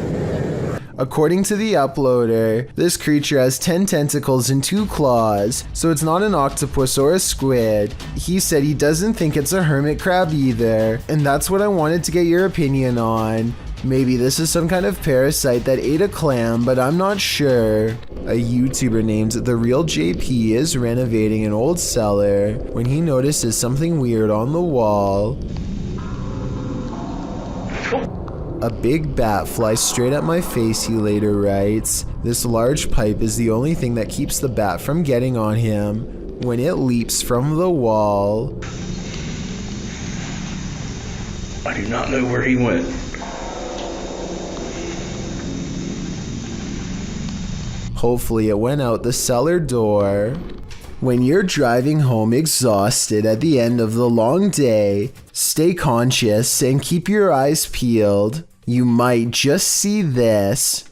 Speaker 1: According to the uploader, this creature has 10 tentacles and 2 claws, so it's not an octopus or a squid. He said he doesn't think it's a hermit crab either, and that's what I wanted to get your opinion on. Maybe this is some kind of parasite that ate a clam, but I'm not sure. A YouTuber named The Real JP is renovating an old cellar when he notices something weird on the wall. A big bat flies straight at my face, he later writes. This large pipe is the only thing that keeps the bat from getting on him when it leaps from the wall.
Speaker 13: I do not know where he went.
Speaker 1: Hopefully it went out the cellar door. When you're driving home exhausted at the end of the long day, stay conscious and keep your eyes peeled. You might just see this.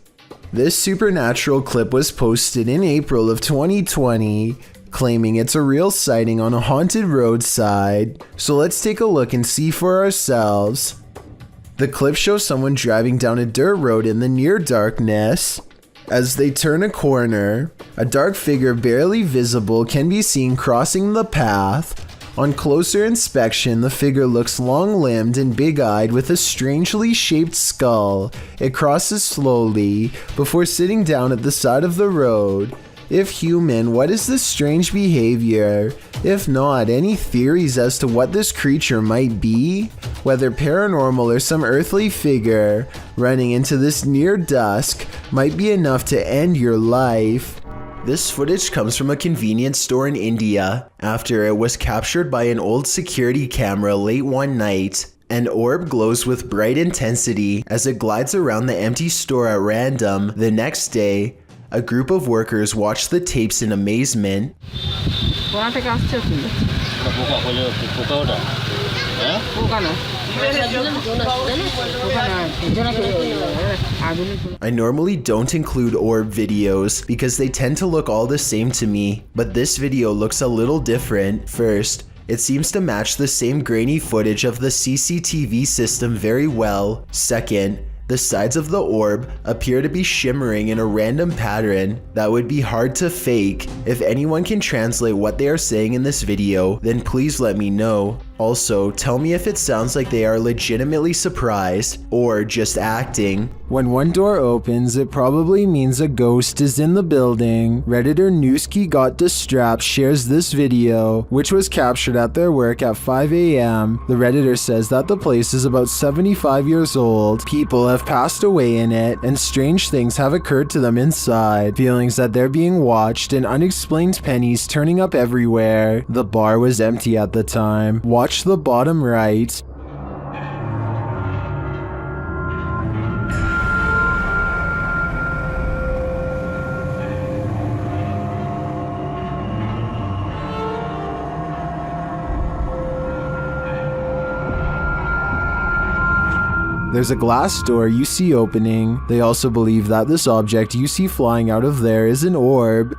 Speaker 1: This supernatural clip was posted in April of 2020, claiming it's a real sighting on a haunted roadside. So let's take a look and see for ourselves. The clip shows someone driving down a dirt road in the near darkness. As they turn a corner, a dark figure barely visible can be seen crossing the path. On closer inspection, the figure looks long-limbed and big-eyed with a strangely shaped skull. It crosses slowly before sitting down at the side of the road. If human, what is this strange behavior? If not, any theories as to what this creature might be? Whether paranormal or some earthly figure, running into this near dusk might be enough to end your life. This footage comes from a convenience store in India after it was captured by an old security camera late one night. An orb glows with bright intensity as it glides around the empty store at random. The next day, a group of workers watch the tapes in amazement. I normally don't include orb videos because they tend to look all the same to me, but this video looks a little different. First, it seems to match the same grainy footage of the CCTV system very well. Second, the sides of the orb appear to be shimmering in a random pattern that would be hard to fake. If anyone can translate what they are saying in this video, then please let me know. Also, tell me if it sounds like they are legitimately surprised or just acting. When one door opens, it probably means a ghost is in the building. Redditor Newski Got Distrapped shares this video, which was captured at their work at 5 a.m. The Redditor says that the place is about 75 years old. People have passed away in it, and strange things have occurred to them inside. Feelings that they're being watched and unexplained pennies turning up everywhere. The bar was empty at the time. Watch the bottom right. There's a glass door you see opening. They also believe that this object you see flying out of there is an orb.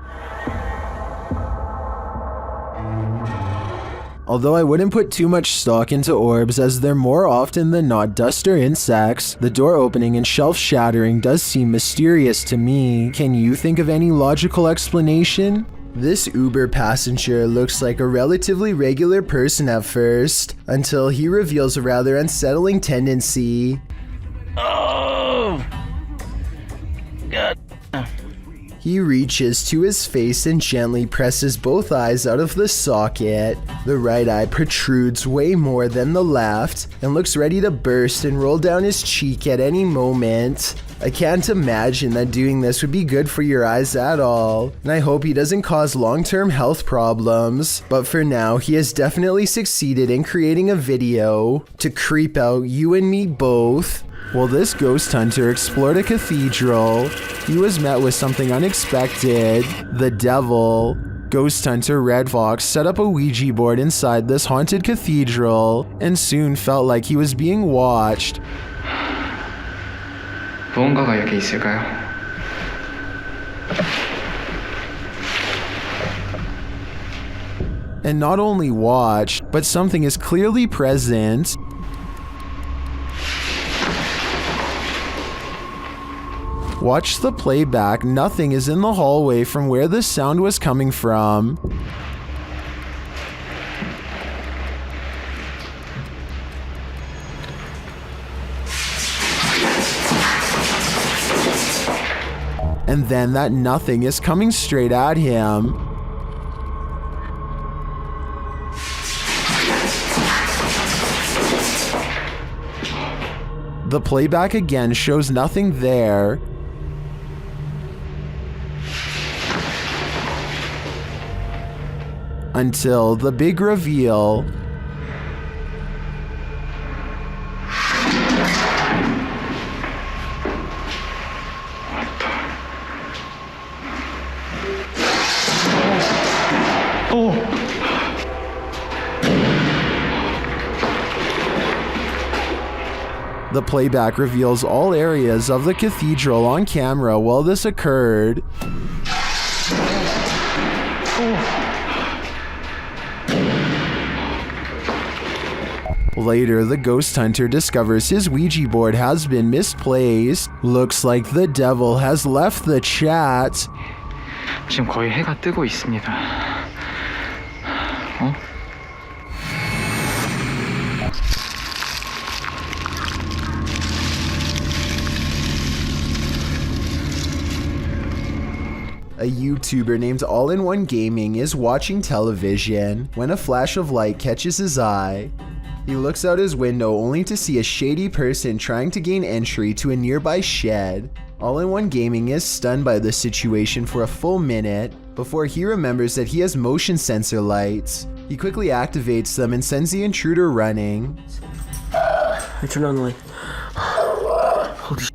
Speaker 1: Although I wouldn't put too much stock into orbs as they're more often than not dust or insects, the door opening and shelf shattering does seem mysterious to me. Can you think of any logical explanation? This Uber passenger looks like a relatively regular person at first, until he reveals a rather unsettling tendency.
Speaker 7: Oh! God.
Speaker 1: He reaches to his face and gently presses both eyes out of the socket. The right eye protrudes way more than the left and looks ready to burst and roll down his cheek at any moment. I can't imagine that doing this would be good for your eyes at all, and I hope he doesn't cause long-term health problems. But for now, he has definitely succeeded in creating a video to creep out you and me both. While this ghost hunter explored a cathedral, he was met with something unexpected: the devil. Ghost hunter Red Fox set up a Ouija board inside this haunted cathedral and soon felt like he was being watched.
Speaker 3: 무언가가 여기 있을까요?
Speaker 1: And not only watched, but something is clearly present. Watch the playback, nothing is in the hallway from where the sound was coming from. And then that nothing is coming straight at him. The playback again shows nothing there. Until the big reveal. The playback reveals all areas of the cathedral on camera while this occurred. Later, the ghost hunter discovers his Ouija board has been misplaced. Looks like the devil has left the chat.
Speaker 3: 지금 거의 해가 뜨고 있습니다.
Speaker 1: A YouTuber named All-in-One Gaming is watching television when a flash of light catches his eye. He looks out his window only to see a shady person trying to gain entry to a nearby shed. All-in-One Gaming is stunned by the situation for a full minute before he remembers that he has motion sensor lights. He quickly activates them and sends the intruder running.
Speaker 5: I turn on the light. Holy shit.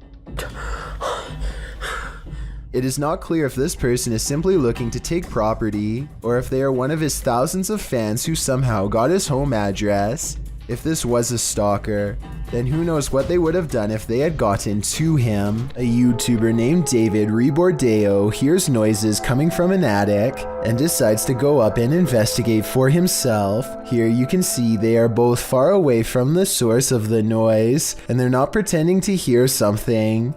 Speaker 1: It is not clear if this person is simply looking to take property or if they are one of his thousands of fans who somehow got his home address. If this was a stalker, then who knows what they would have done if they had gotten to him. A YouTuber named David Rebordeo hears noises coming from an attic and decides to go up and investigate for himself. Here you can see they are both far away from the source of the noise and they're not pretending to hear something.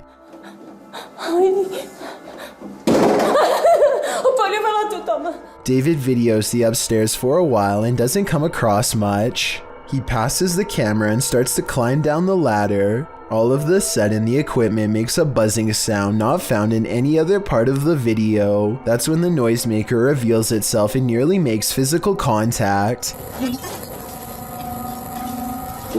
Speaker 1: David videos the upstairs for a while and doesn't come across much. He passes the camera and starts to climb down the ladder. All of a sudden, the equipment makes a buzzing sound not found in any other part of the video. That's when the noisemaker reveals itself and nearly makes physical contact.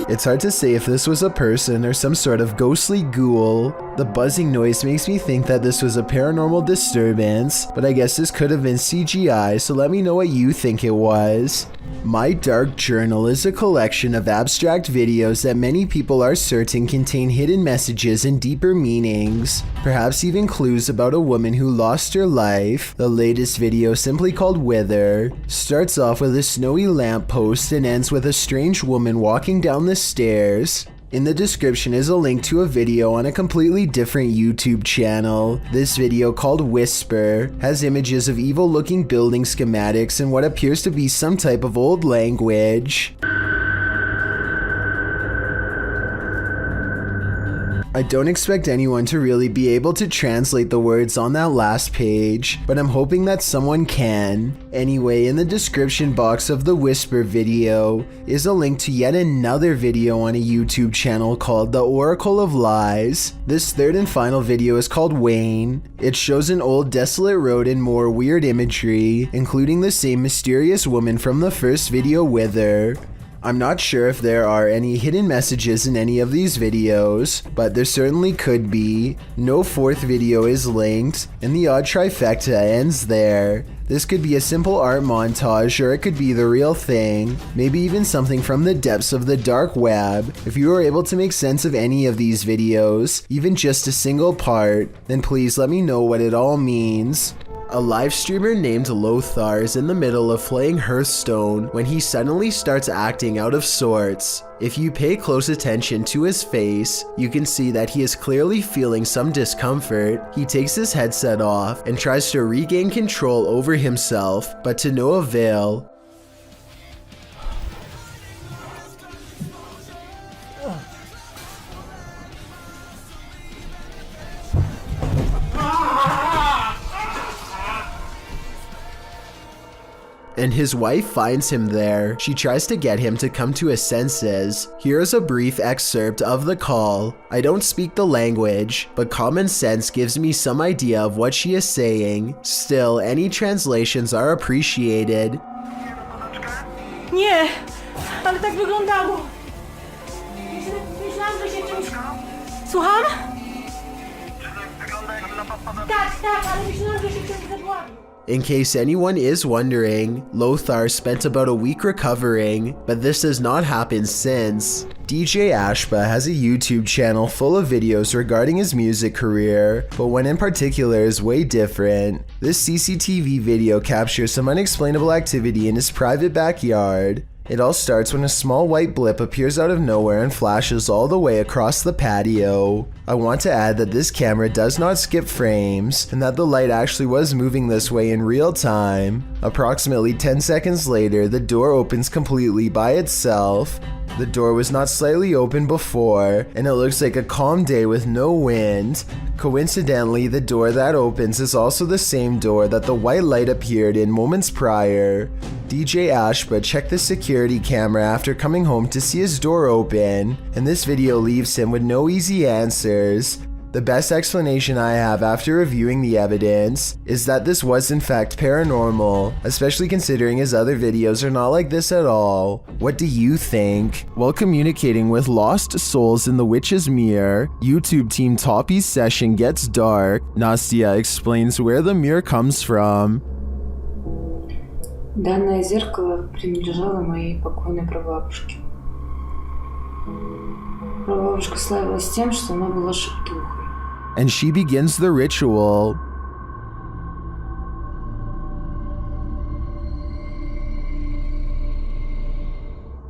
Speaker 1: It's hard to say if this was a person or some sort of ghostly ghoul. The buzzing noise makes me think that this was a paranormal disturbance, but I guess this could have been CGI, so let me know what you think it was. My Dark Journal is a collection of abstract videos that many people are certain contain hidden messages and deeper meanings, perhaps even clues about a woman who lost her life. The latest video, simply called Wither, starts off with a snowy lamppost and ends with a strange woman walking down the stairs. In the description is a link to a video on a completely different YouTube channel. This video, called Whisper, has images of evil looking building schematics and what appears to be some type of old language. I don't expect anyone to really be able to translate the words on that last page, but I'm hoping that someone can. Anyway, in the description box of the Whisper video is a link to yet another video on a YouTube channel called The Oracle of Lies. This third and final video is called Wayne. It shows an old desolate road and more weird imagery, including the same mysterious woman from the first video, Wither. I'm not sure if there are any hidden messages in any of these videos, but there certainly could be. No fourth video is linked, and the odd trifecta ends there. This could be a simple art montage, or it could be the real thing, maybe even something from the depths of the dark web. If you are able to make sense of any of these videos, even just a single part, then please let me know what it all means. A live streamer named Lothar is in the middle of playing Hearthstone when he suddenly starts acting out of sorts. If you pay close attention to his face, you can see that he is clearly feeling some discomfort. He takes his headset off and tries to regain control over himself, but to no avail. And his wife finds him there. She tries to get him to come to his senses. Here's a brief excerpt of the call. I don't speak the language, but common sense gives me some idea of what she is saying. Still, any translations are appreciated.
Speaker 2: Nie, ale tak wyglądało. Myślałam, że się czymś... Słucham? Tak, ale myślałam, że się czymś zadławił.
Speaker 1: In case anyone is wondering, Lothar spent about a week recovering, but this has not happened since. DJ Ashba has a YouTube channel full of videos regarding his music career, but one in particular is way different. This CCTV video captures some unexplainable activity in his private backyard. It all starts when a small white blip appears out of nowhere and flashes all the way across the patio. I want to add that this camera does not skip frames, and that the light actually was moving this way in real time. Approximately 10 seconds later, the door opens completely by itself. The door was not slightly open before, and it looks like a calm day with no wind. Coincidentally, the door that opens is also the same door that the white light appeared in moments prior. DJ Ashba checked the security camera after coming home to see his door open, and this video leaves him with no easy answers. The best explanation I have after reviewing the evidence is that this was in fact paranormal, especially considering his other videos are not like this at all. What do you think? While communicating with lost souls in the Witch's Mirror, YouTube team Toppy's session gets dark. Nastya explains where the mirror comes from.
Speaker 14: Данное зеркало принадлежало моей покойной прабабушке. Прабабушка славилась тем, что она была шептухой.
Speaker 1: And she begins the ritual.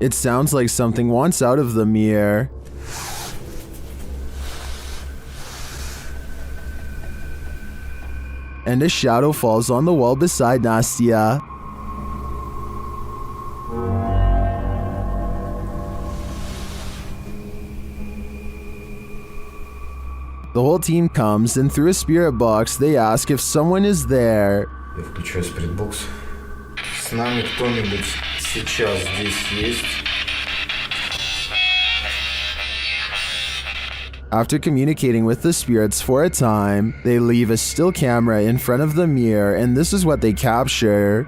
Speaker 1: It sounds like something wants out of the mirror. And a shadow falls on the wall beside Nastya. The whole team comes, and through a spirit box, they ask if someone is there.
Speaker 5: Я включаю спиритбокс. С нами кто-нибудь сейчас здесь есть?
Speaker 1: After communicating with the spirits for a time, they leave a still camera in front of the mirror, and this is what they capture.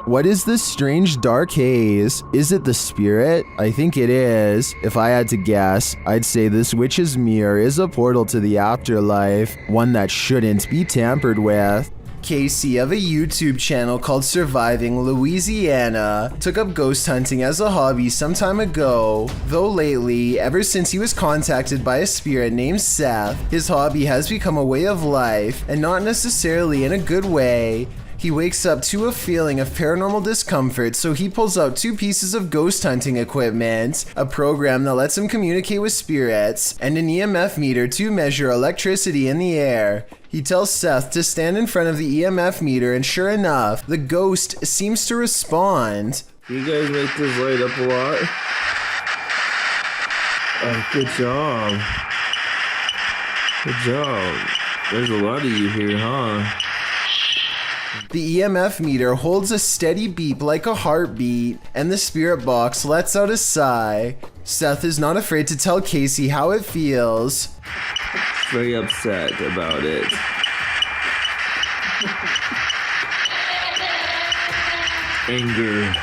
Speaker 1: What is this strange dark haze? Is it the spirit? I think it is. If I had to guess, I'd say this witch's mirror is a portal to the afterlife, one that shouldn't be tampered with. Casey of a YouTube channel called Surviving Louisiana took up ghost hunting as a hobby some time ago, though lately, ever since he was contacted by a spirit named Seth, his hobby has become a way of life, and not necessarily in a good way. He wakes up to a feeling of paranormal discomfort, so he pulls out 2 pieces of ghost hunting equipment, a program that lets him communicate with spirits, and an EMF meter to measure electricity in the air. He tells Seth to stand in front of the EMF meter, and sure enough, the ghost seems to respond.
Speaker 15: You guys make this light up a lot? Oh, good job. Good job. There's a lot of you here, huh?
Speaker 1: The EMF meter holds a steady beep like a heartbeat, and the spirit box lets out a sigh. Seth is not afraid to tell Casey how it feels.
Speaker 15: Very upset about it. Anger.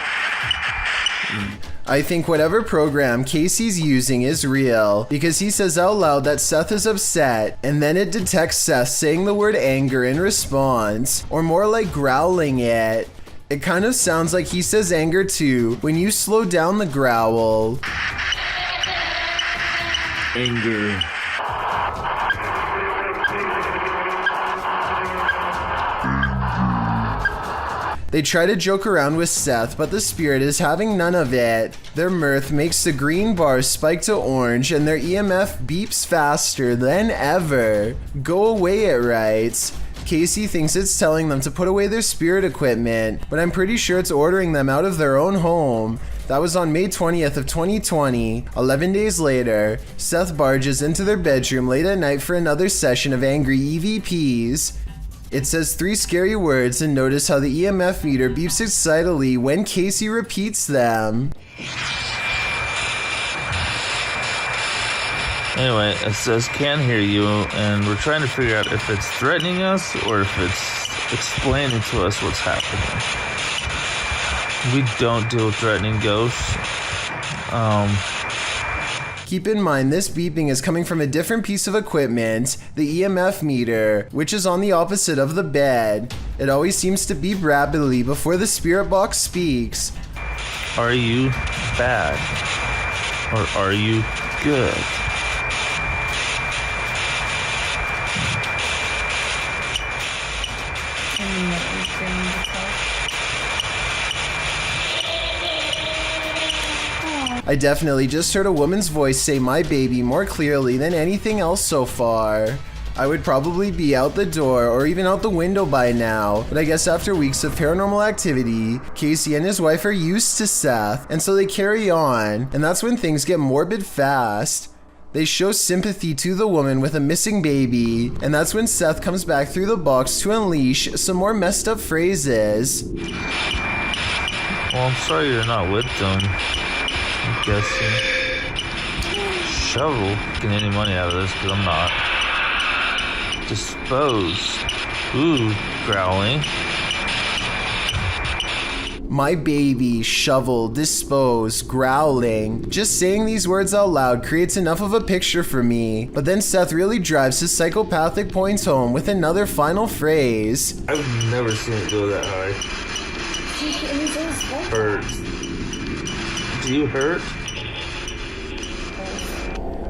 Speaker 1: I think whatever program Casey's using is real, because he says out loud that Seth is upset, and then it detects Seth saying the word anger in response, or more like growling it. It kind of sounds like he says anger too, when you slow down the growl.
Speaker 15: Anger.
Speaker 1: They try to joke around with Seth, but the spirit is having none of it. Their mirth makes the green bars spike to orange, and their EMF beeps faster than ever. Go away, it writes. Casey thinks it's telling them to put away their spirit equipment, but I'm pretty sure it's ordering them out of their own home. That was on May 20th of 2020. 11 days later, Seth barges into their bedroom late at night for another session of angry EVPs. It says 3 scary words, and notice how the EMF meter beeps excitedly when Casey repeats them.
Speaker 15: Anyway, it says can't hear you, and we're trying to figure out if it's threatening us or if it's explaining to us what's happening. We don't deal with threatening ghosts.
Speaker 1: Keep in mind, this beeping is coming from a different piece of equipment, the EMF meter, which is on the opposite of the bed. It always seems to beep rapidly before the spirit box speaks.
Speaker 15: Are you bad? Or are you good?
Speaker 1: I definitely just heard a woman's voice say my baby more clearly than anything else so far. I would probably be out the door or even out the window by now, but I guess after weeks of paranormal activity, Casey and his wife are used to Seth, and so they carry on, and that's when things get morbid fast. They show sympathy to the woman with a missing baby, and that's when Seth comes back through the box to unleash some more messed up phrases.
Speaker 15: Well, I'm sorry you're not with them. I'm guessing. Shovel? Getting any money out of this, because I'm not. Dispose. Ooh, growling.
Speaker 1: My baby, shovel, dispose, growling. Just saying these words out loud creates enough of a picture for me, but then Seth really drives his psychopathic points home with another final phrase.
Speaker 15: I've never seen it go that high. Hurts. Do you hurt?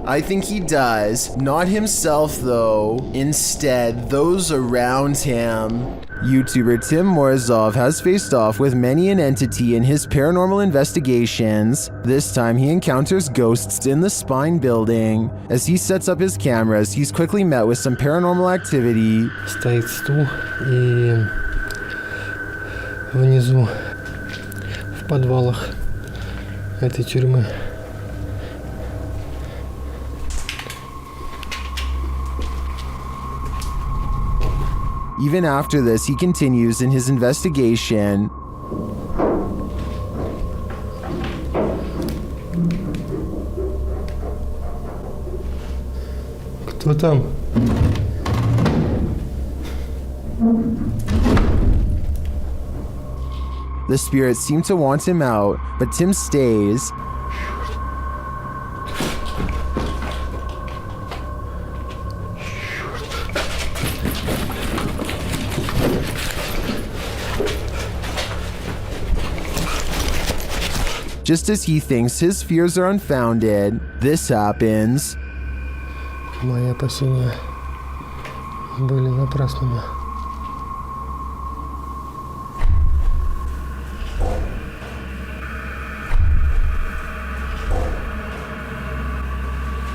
Speaker 1: I think he does. Not himself though. Instead, those around him. YouTuber Tim Morozov has faced off with many an entity in his paranormal investigations. This time he encounters ghosts in the Spine building. As he sets up his cameras, he's quickly met with some paranormal activity.
Speaker 4: Стоит стул и внизу в подвалах этой тюрьмы.
Speaker 1: Even after this, he continues in his investigation.
Speaker 4: Кто там?
Speaker 1: The spirits seem to want him out, but Tim stays. Just as he thinks his fears are unfounded, this happens.
Speaker 4: Мои опасения были напрасными.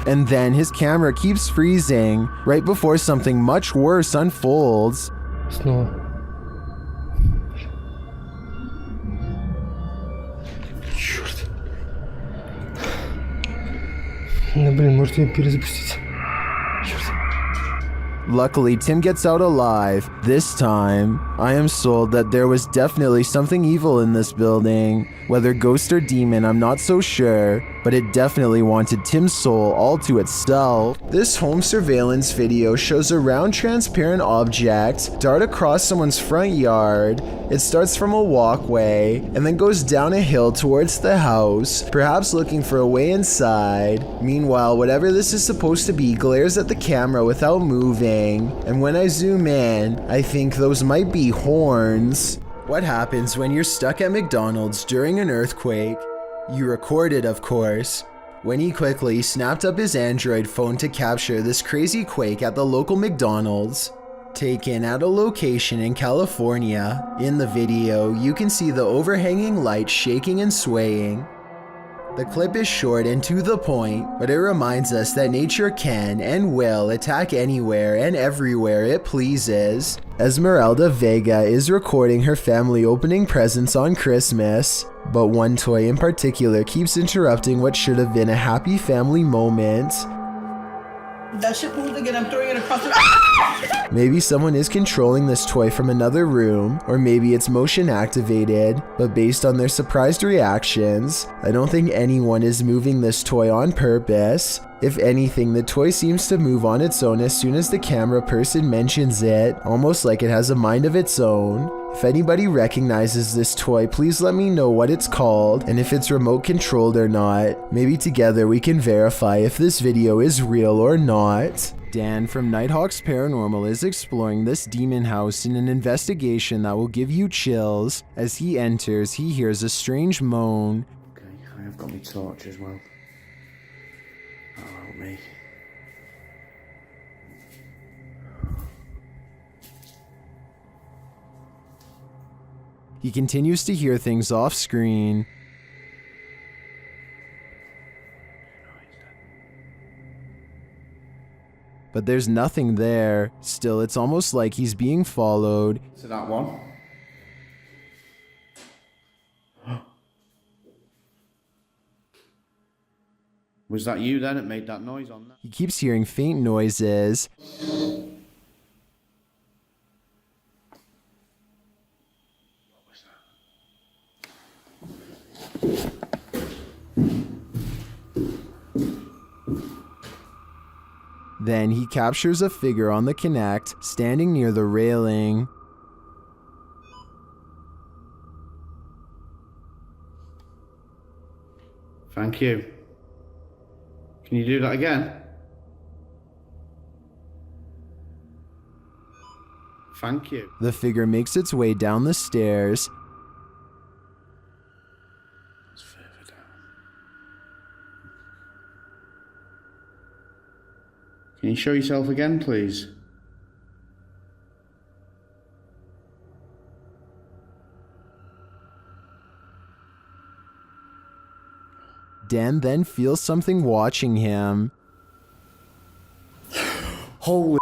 Speaker 1: And then his camera keeps freezing right before something much worse unfolds.
Speaker 4: Снова. Ну блин, может ее перезапустить? Черт.
Speaker 1: Luckily, Tim gets out alive. This time, I am sold that there was definitely something evil in this building. Whether ghost or demon, I'm not so sure, but it definitely wanted Tim's soul all to itself. This home surveillance video shows a round transparent object dart across someone's front yard. It starts from a walkway and then goes down a hill towards the house, perhaps looking for a way inside. Meanwhile, whatever this is supposed to be glares at the camera without moving. And when I zoom in, I think those might be horns. What happens when you're stuck at McDonald's during an earthquake? You record it, of course. When he quickly snapped up his Android phone to capture this crazy quake at the local McDonald's, taken at a location in California. In the video, you can see the overhanging light shaking and swaying. The clip is short and to the point, but it reminds us that nature can and will attack anywhere and everywhere it pleases. Esmeralda Vega is recording her family opening presents on Christmas, but one toy in particular keeps interrupting what should have been a happy family moment.
Speaker 5: That shit moved again, I'm throwing it across the...
Speaker 1: Maybe someone is controlling this toy from another room, or maybe it's motion activated, but based on their surprised reactions, I don't think anyone is moving this toy on purpose. If anything, the toy seems to move on its own as soon as the camera person mentions it, almost like it has a mind of its own. If anybody recognizes this toy, please let me know what it's called and if it's remote controlled or not. Maybe together we can verify if this video is real or not. Dan from Nighthawk's Paranormal is exploring this demon house in an investigation that will give you chills. As he enters, he hears a strange moan.
Speaker 13: Okay, I have got my torch as well. That'll help me.
Speaker 1: He continues to hear things off screen. But there's nothing there. Still, it's almost like he's being followed.
Speaker 13: So that one. Was that you then that made that noise on that?
Speaker 1: He keeps hearing faint noises. Then he captures a figure on the Connect, standing near the railing.
Speaker 13: Thank you. Can you do that again? Thank you.
Speaker 1: The figure makes its way down the stairs.
Speaker 13: It's further down. Can you show yourself again, please?
Speaker 1: Dan then feels something watching him.
Speaker 13: Holy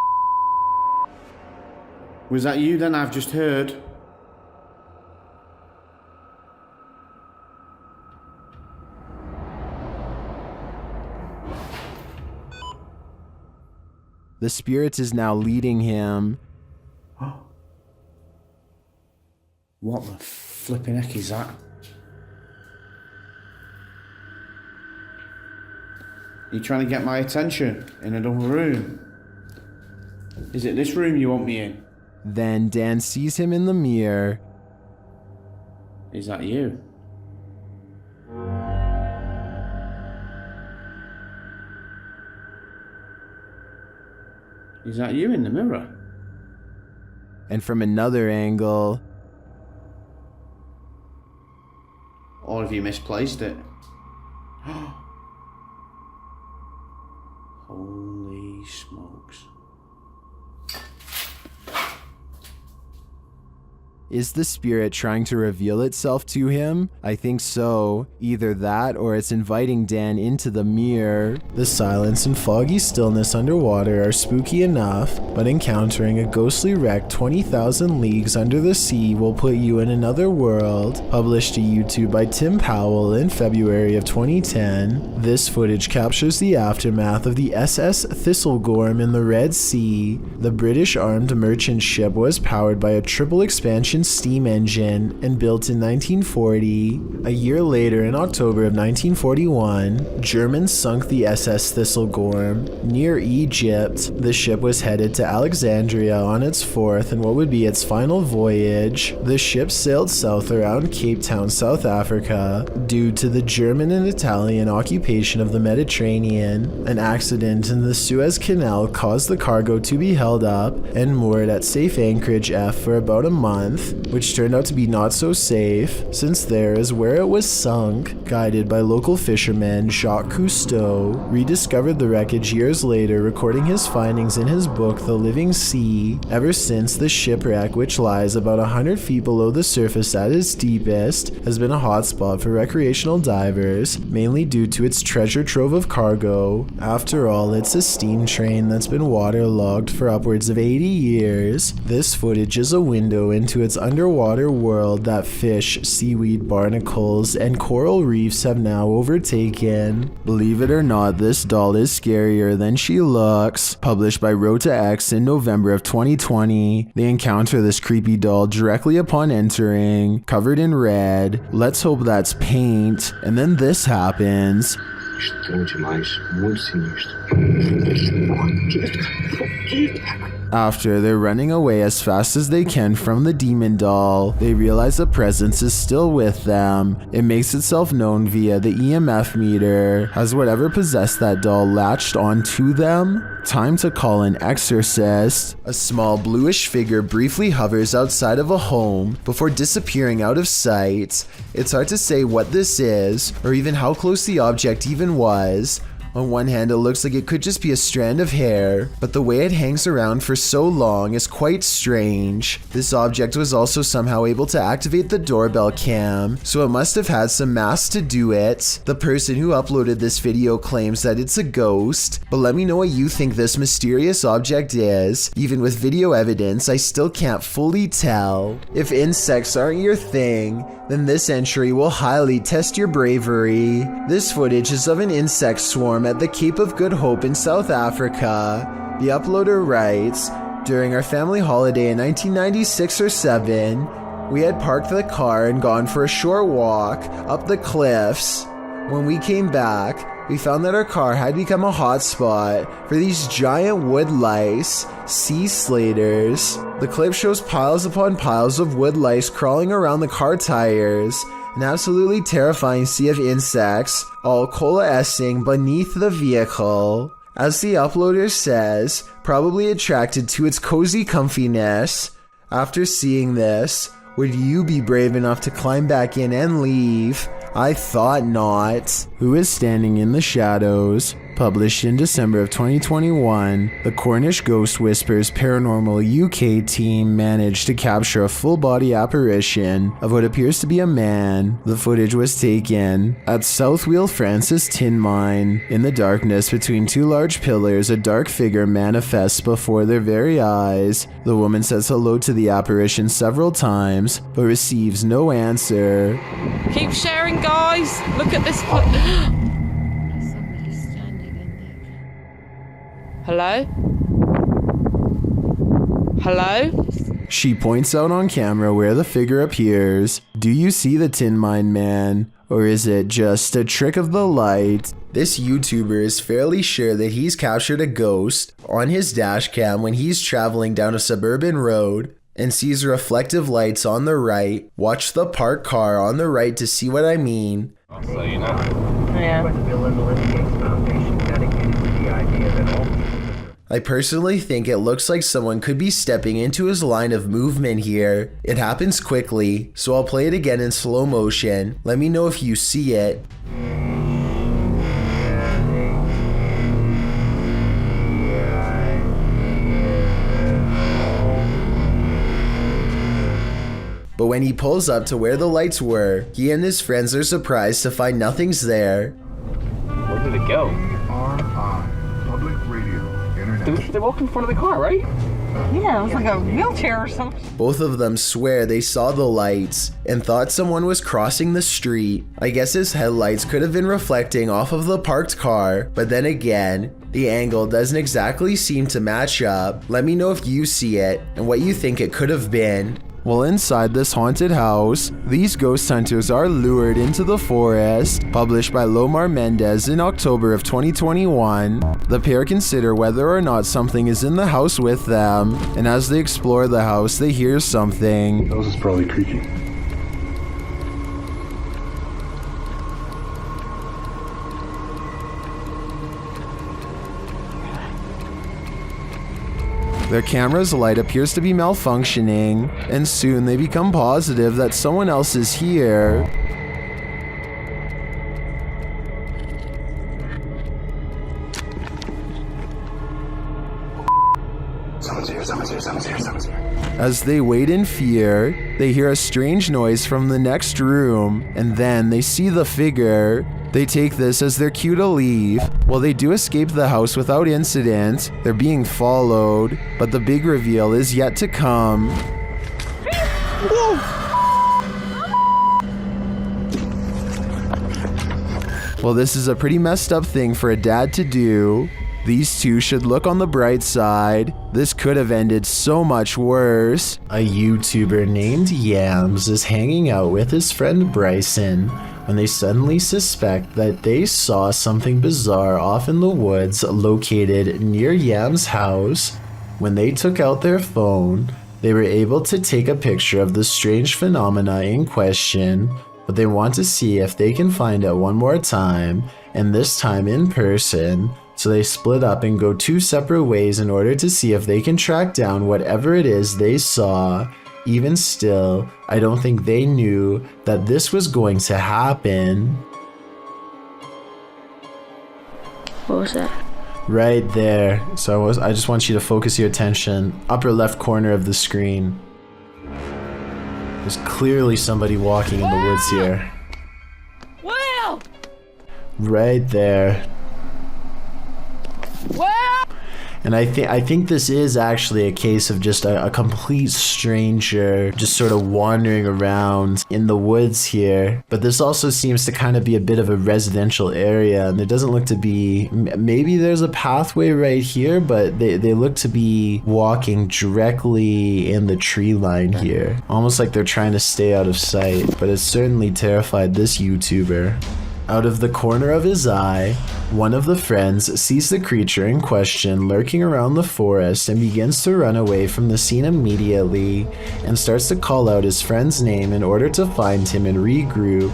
Speaker 13: was that you then? I've just heard.
Speaker 1: The spirit is now leading him.
Speaker 13: What the flipping heck is that? You're trying to get my attention in another room. Is it this room you want me in?
Speaker 1: Then Dan sees him in the mirror.
Speaker 13: Is that you? Is that you in the mirror?
Speaker 1: And from another angle.
Speaker 13: Or have you misplaced it? Holy smokes.
Speaker 1: Is the spirit trying to reveal itself to him? I think so. Either that or it's inviting Dan into the mirror. The silence and foggy stillness underwater are spooky enough, but encountering a ghostly wreck 20,000 leagues under the sea will put you in another world. Published to YouTube by Tim Powell in February of 2010, this footage captures the aftermath of the SS Thistlegorm in the Red Sea. The British armed merchant ship was powered by a triple expansion steam engine and built in 1940. A year later, in October of 1941, Germans sunk the SS Thistlegorm near Egypt. The ship was headed to Alexandria on its fourth and what would be its final voyage. The ship sailed south around Cape Town, South Africa. Due to the German and Italian occupation of the Mediterranean, an accident in the Suez Canal caused the cargo to be held up and moored at safe anchorage F for about a month, which turned out to be not so safe, since there is where it was sunk. Guided by local fisherman Jacques Cousteau, rediscovered the wreckage years later, recording his findings in his book The Living Sea. Ever since, the shipwreck, which lies about 100 feet below the surface at its deepest, has been a hotspot for recreational divers, mainly due to its treasure trove of cargo. After all, it's a steam train that's been waterlogged for upwards of 80 years. This footage is a window into its underwater world that fish, seaweed, barnacles, and coral reefs have now overtaken. Believe it or not, this doll is scarier than she looks. Published by Rota X in November of 2020, they encounter this creepy doll directly upon entering, covered in red. Let's hope that's paint. And then this happens. After they're running away as fast as they can from the demon doll, they realize a presence is still with them. It makes itself known via the EMF meter. Has whatever possessed that doll latched onto them? Time to call an exorcist. A small bluish figure briefly hovers outside of a home before disappearing out of sight. It's hard to say what this is, or even how close the object even was. On one hand, it looks like it could just be a strand of hair, but the way it hangs around for so long is quite strange. This object was also somehow able to activate the doorbell cam, so it must have had some mass to do it. The person who uploaded this video claims that it's a ghost, but let me know what you think this mysterious object is. Even with video evidence, I still can't fully tell. If insects aren't your thing, then this entry will highly test your bravery. This footage is of an insect swarm at the Cape of Good Hope in South Africa. The uploader writes, during our family holiday in 1996 or 7, we had parked the car and gone for a short walk up the cliffs. When we came back, we found that our car had become a hotspot for these giant wood lice, sea slaters. The clip shows piles upon piles of wood lice crawling around the car tires, an absolutely terrifying sea of insects, all coalescing beneath the vehicle. As the uploader says, probably attracted to its cozy comfiness. After seeing this, would you be brave enough to climb back in and leave? I thought not. Who is standing in the shadows? Published in December of 2021, the Cornish Ghost Whispers Paranormal UK team managed to capture a full-body apparition of what appears to be a man. The footage was taken at South Wheel Francis Tin Mine. In the darkness between two large pillars, a dark figure manifests before their very eyes. The woman says hello to the apparition several times, but receives no answer.
Speaker 16: Keep sharing, guys. Look at this. Hello? Hello?
Speaker 1: She points out on camera where the figure appears. Do you see the Tin Mine Man? Or is it just a trick of the light? This YouTuber is fairly sure that he's captured a ghost on his dash cam when he's traveling down a suburban road and sees reflective lights on the right. Watch the parked car on the right to see what I mean.
Speaker 12: So you know.
Speaker 16: Yeah.
Speaker 1: I personally think it looks like someone could be stepping into his line of movement here. It happens quickly, so I'll play it again in slow motion. Let me know if you see it. But when he pulls up to where the lights were, he and his friends are surprised to find nothing's there.
Speaker 12: Where did it go?
Speaker 17: Public radio.
Speaker 12: They walked in front of the car, right?
Speaker 16: Yeah, it was like a wheelchair or something.
Speaker 1: Both of them swear they saw the lights and thought someone was crossing the street. I guess his headlights could have been reflecting off of the parked car, but then again, the angle doesn't exactly seem to match up. Let me know if you see it and what you think it could have been. Well, inside this haunted house, these ghost hunters are lured into the forest. Published by Lomar Mendez in October of 2021, the pair consider whether or not something is in the house with them, and as they explore the house, they hear something.
Speaker 6: That was probably creaky.
Speaker 1: Their camera's light appears to be malfunctioning, and soon they become positive that someone else is here.
Speaker 17: Someone's here, someone's here, someone's here, someone's here.
Speaker 1: As they wait in fear, they hear a strange noise from the next room, and then they see the figure. They take this as their cue to leave. While they do escape the house without incident, they're being followed, but the big reveal is yet to come. Well, this is a pretty messed up thing for a dad to do. These two should look on the bright side. This could have ended so much worse. A YouTuber named Yams is hanging out with his friend Bryson when they suddenly suspect that they saw something bizarre off in the woods located near Yam's house. When they took out their phone, they were able to take a picture of the strange phenomena in question, but they want to see if they can find it one more time, and this time in person. So they split up and go two separate ways in order to see if they can track down whatever it is they saw. Even still, I don't think they knew that this was going to happen.
Speaker 9: What was that?
Speaker 1: Right there. So I just want you to focus your attention. Upper left corner of the screen. There's clearly somebody walking in the woods here.
Speaker 16: Well!
Speaker 1: Right there.
Speaker 16: Well!
Speaker 1: And I think this is actually a case of just a complete stranger just sort of wandering around in the woods here. But this also seems to kind of be a bit of a residential area, and there doesn't look to be, maybe there's a pathway right here, but they look to be walking directly in the tree line here. Almost like they're trying to stay out of sight, but it certainly terrified this YouTuber. Out of the corner of his eye, one of the friends sees the creature in question lurking around the forest and begins to run away from the scene immediately and starts to call out his friend's name in order to find him and regroup.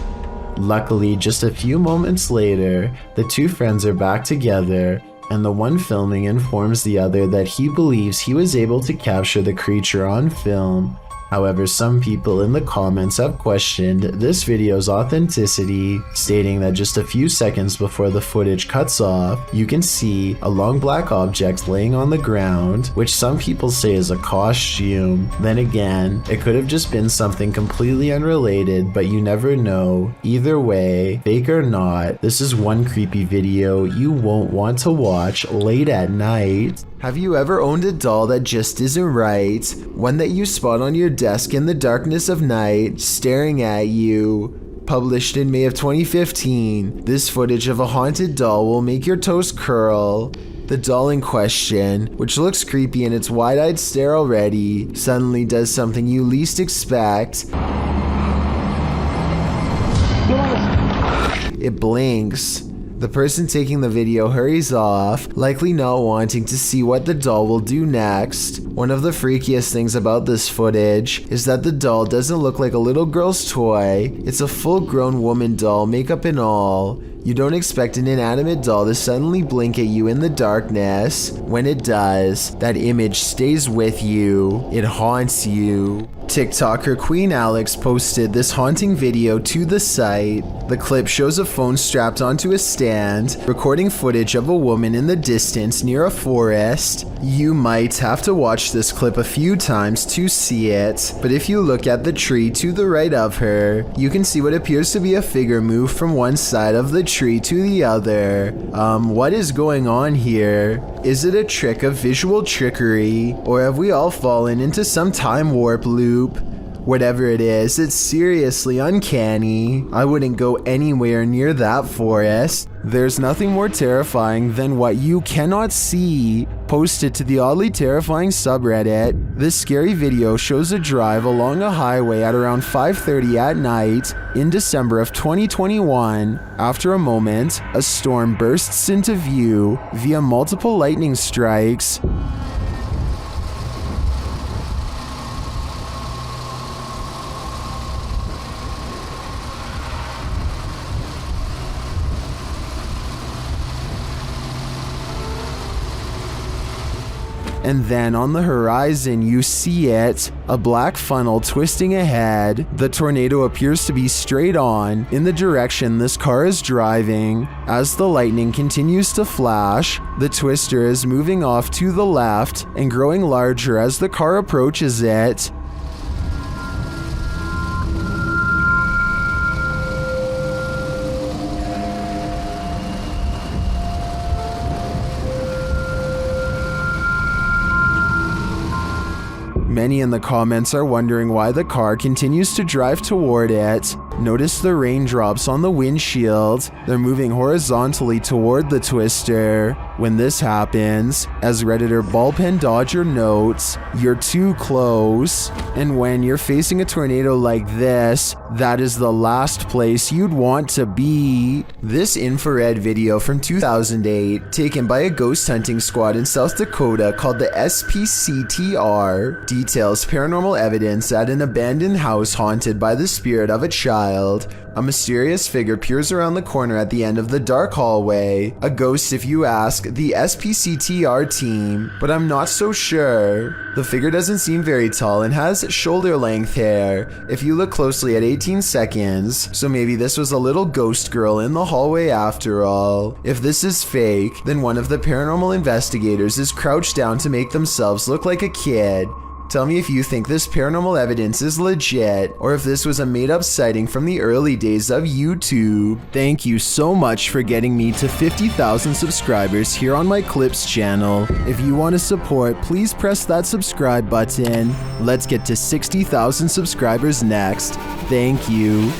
Speaker 1: Luckily, just a few moments later, the two friends are back together, and the one filming informs the other that he believes he was able to capture the creature on film. However, some people in the comments have questioned this video's authenticity, stating that just a few seconds before the footage cuts off, you can see a long black object laying on the ground, which some people say is a costume. Then again, it could have just been something completely unrelated, but you never know. Either way, fake or not, this is one creepy video you won't want to watch late at night. Have you ever owned a doll that just isn't right? One that you spot on your desk in the darkness of night, staring at you? Published in May of 2015, this footage of a haunted doll will make your toes curl. The doll in question, which looks creepy in its wide-eyed stare already, suddenly does something you least expect. It blinks. The person taking the video hurries off, likely not wanting to see what the doll will do next. One of the freakiest things about this footage is that the doll doesn't look like a little girl's toy. It's a full-grown woman doll, makeup and all. You don't expect an inanimate doll to suddenly blink at you in the darkness. When it does, that image stays with you. It haunts you. TikToker Queen Alex posted this haunting video to the site. The clip shows a phone strapped onto a stand, recording footage of a woman in the distance near a forest. You might have to watch this clip a few times to see it, but if you look at the tree to the right of her, you can see what appears to be a figure move from one side of the tree to the other. What is going on here? Is it a trick of visual trickery, or have we all fallen into some time warp loop? Whatever it is, it's seriously uncanny. I wouldn't go anywhere near that forest. There's nothing more terrifying than what you cannot see. Posted to the oddly terrifying subreddit, this scary video shows a drive along a highway at around 5:30 at night in December of 2021. After a moment, a storm bursts into view via multiple lightning strikes. And then on the horizon, you see it, a black funnel twisting ahead. The tornado appears to be straight on in the direction this car is driving. As the lightning continues to flash, the twister is moving off to the left and growing larger as the car approaches it. Many in the comments are wondering why the car continues to drive toward it. Notice the raindrops on the windshield. They're moving horizontally toward the twister. When this happens, as Redditor Ballpen Dodger notes, you're too close. And when you're facing a tornado like this, that is the last place you'd want to be. This infrared video from 2008, taken by a ghost hunting squad in South Dakota called the SPCTR, details paranormal evidence at an abandoned house haunted by the spirit of a child. A mysterious figure peers around the corner at the end of the dark hallway. A ghost if you ask the SPCTR team, but I'm not so sure. The figure doesn't seem very tall and has shoulder-length hair if you look closely at 18 seconds, so maybe this was a little ghost girl in the hallway after all. If this is fake, then one of the paranormal investigators is crouched down to make themselves look like a kid. Tell me if you think this paranormal evidence is legit, or if this was a made-up sighting from the early days of YouTube. Thank you so much for getting me to 50,000 subscribers here on my Clips channel. If you want to support, please press that subscribe button. Let's get to 60,000 subscribers next. Thank you.